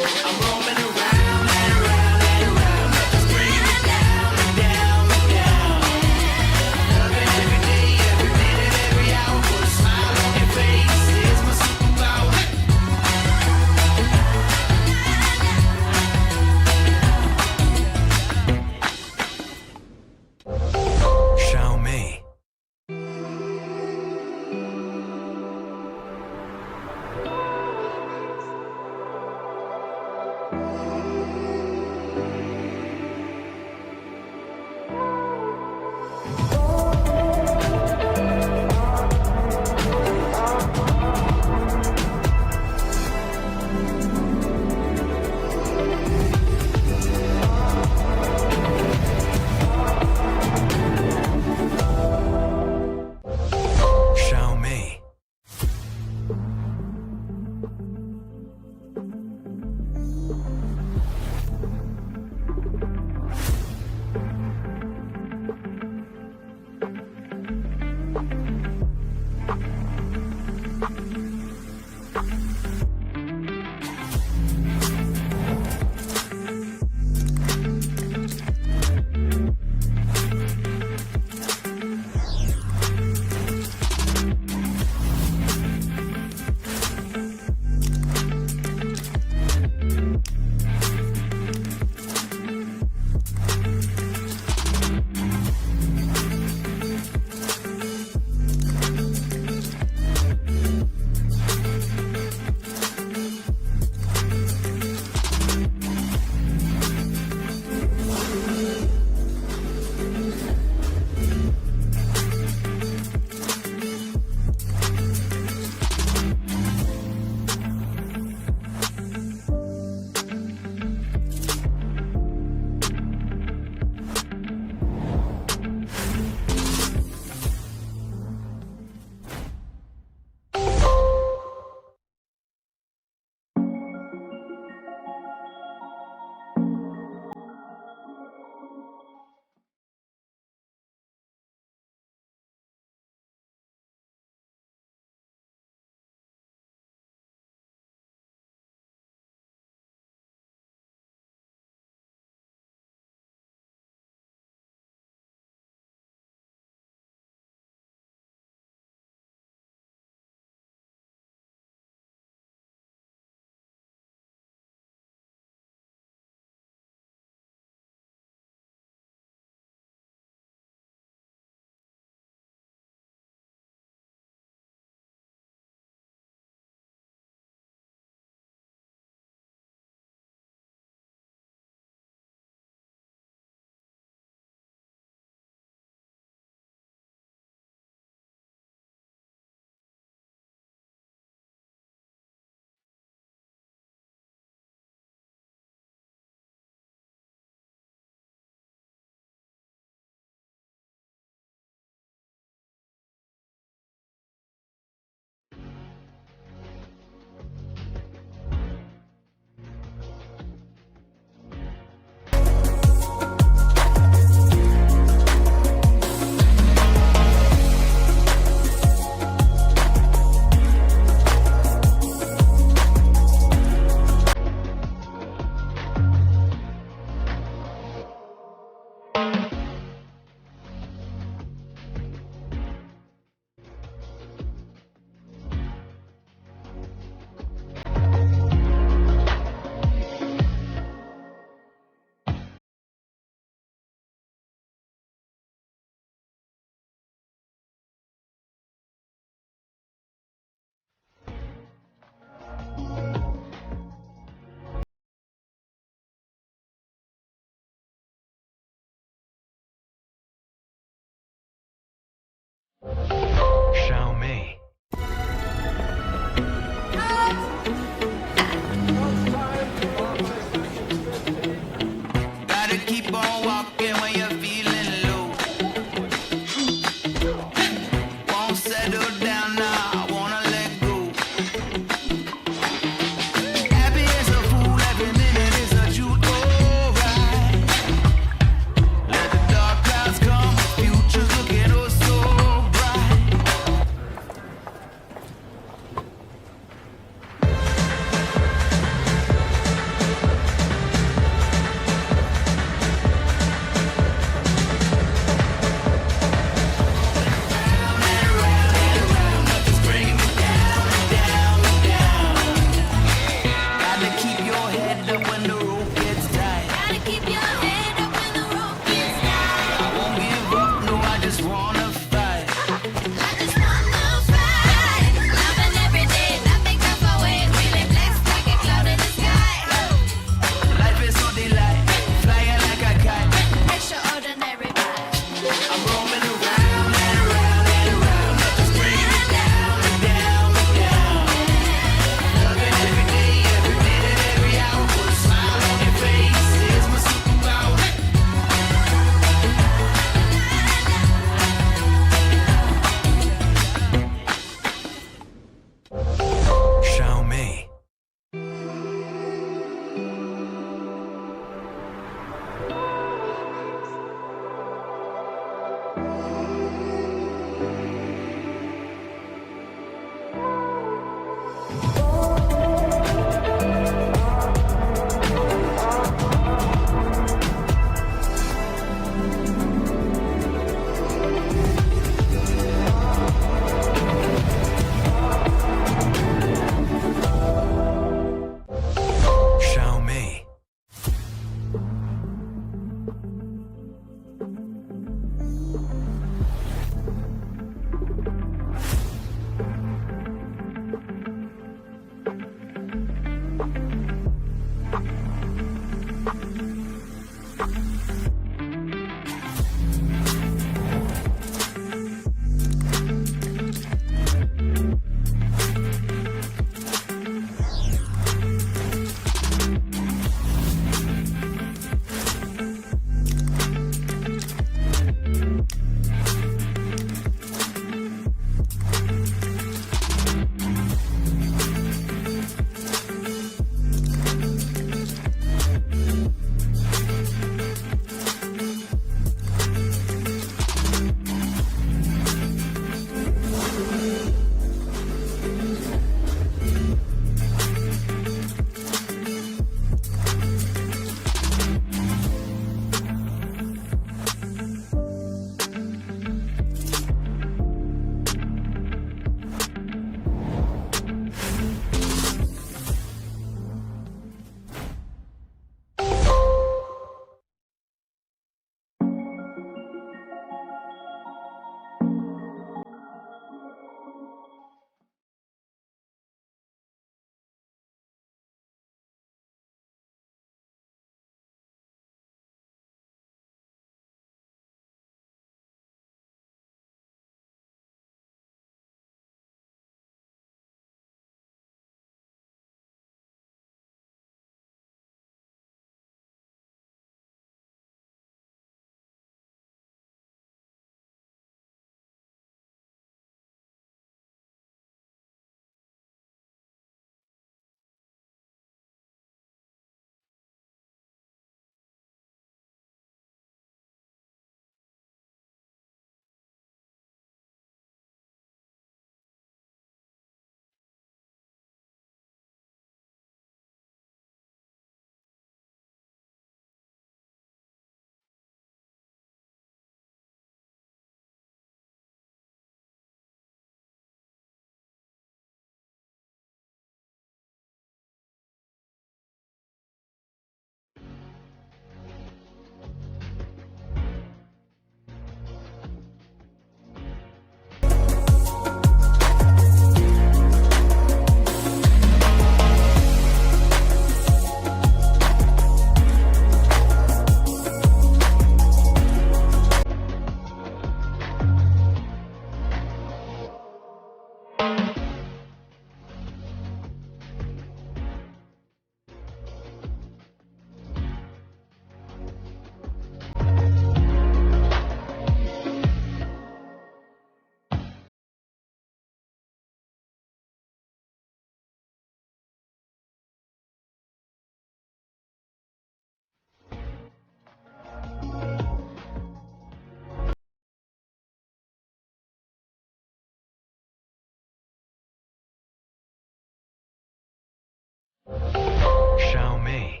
Xiaomi.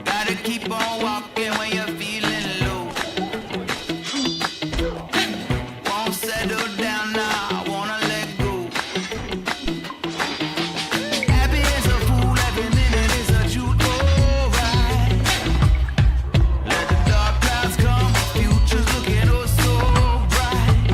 Gotta keep on walking when you're feeling low. Won't settle down now, I wanna let go. Happy as a fool, every minute is a shoot, alright. Let the dark clouds come, future's looking oh so bright.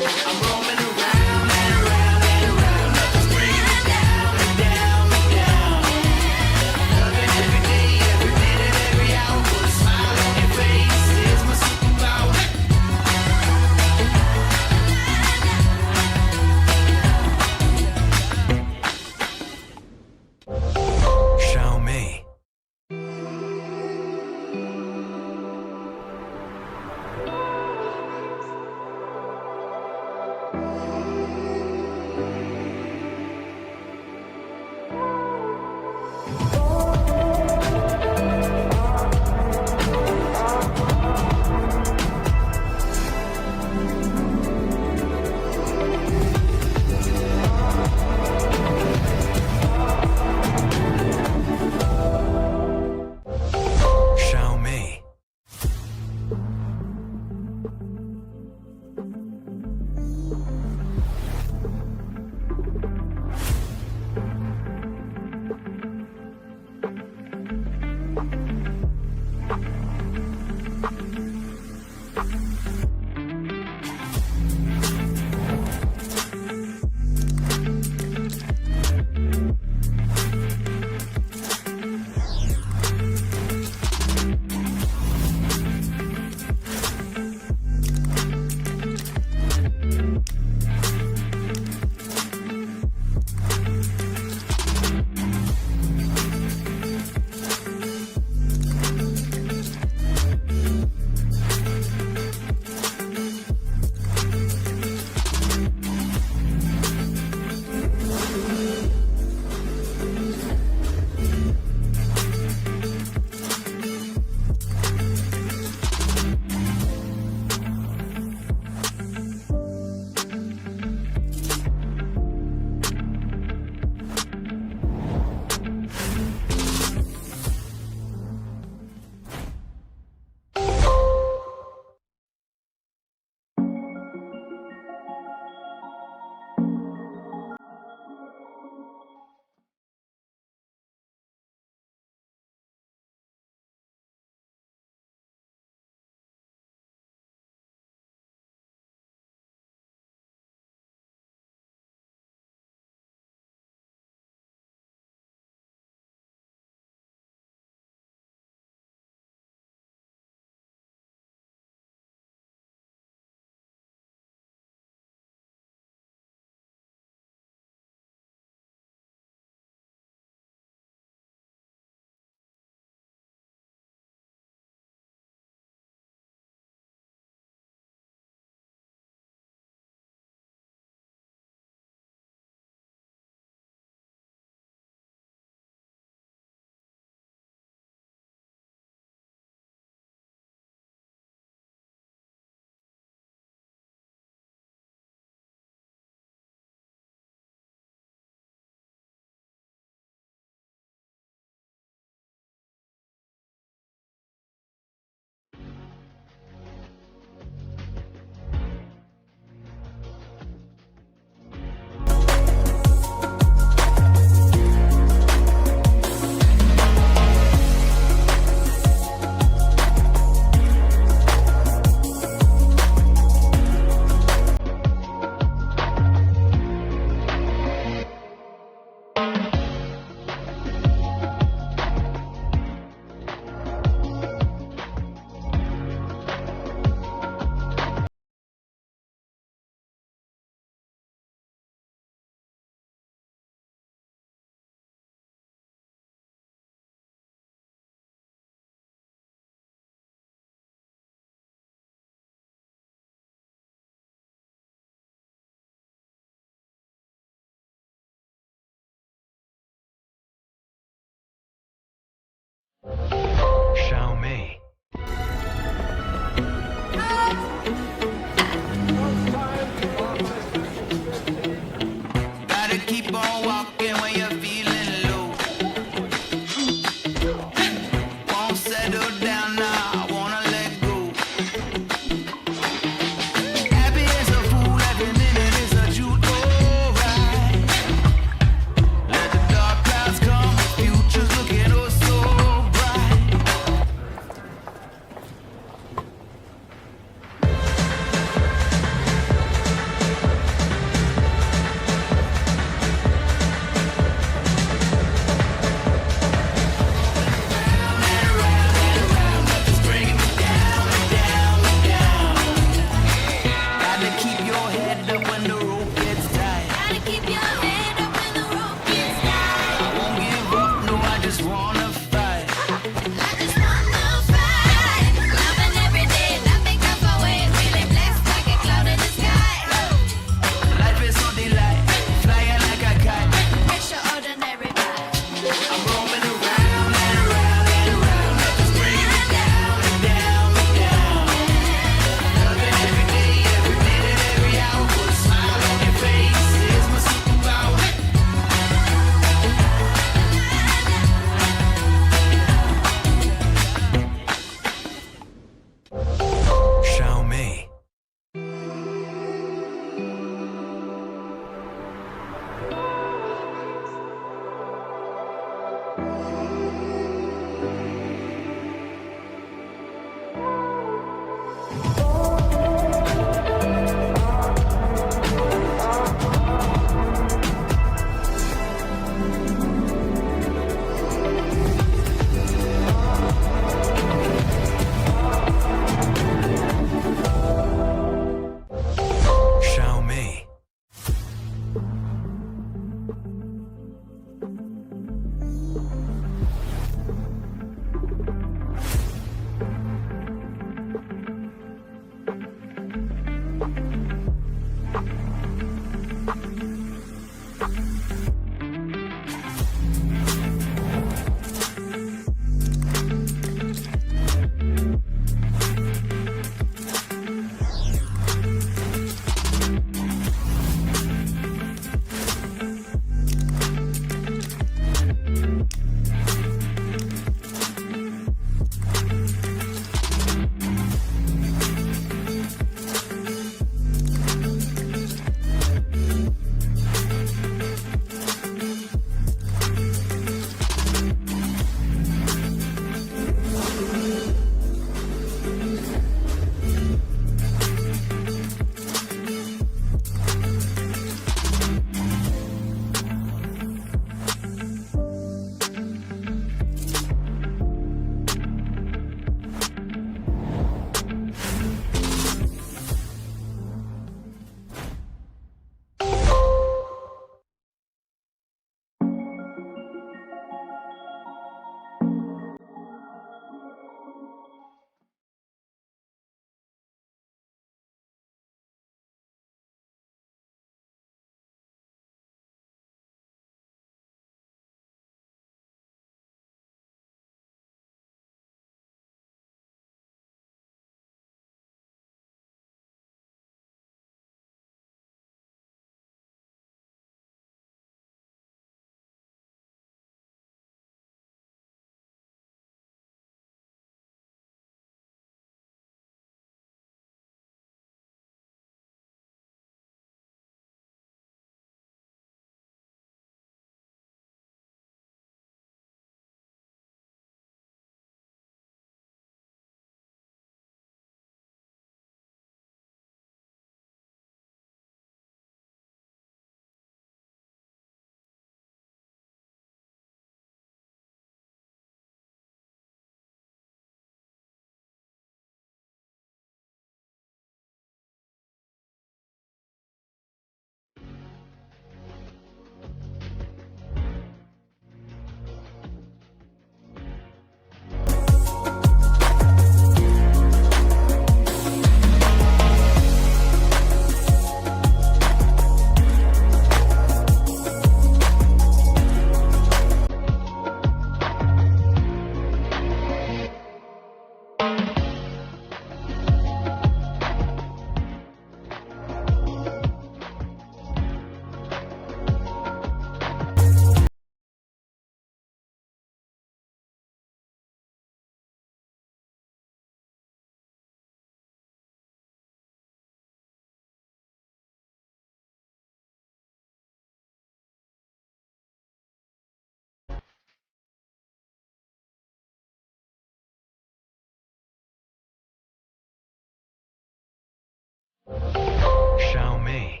Xiaomi.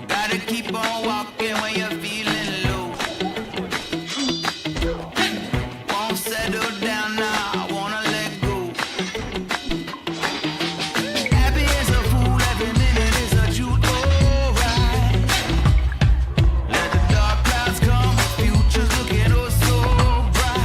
Gotta keep on walking when you're feeling low. Won't settle down now, I wanna let go. Happy as a fool, every minute is a judo ride. Let the dark clouds come, the future's looking oh so bright.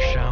Xiaomi.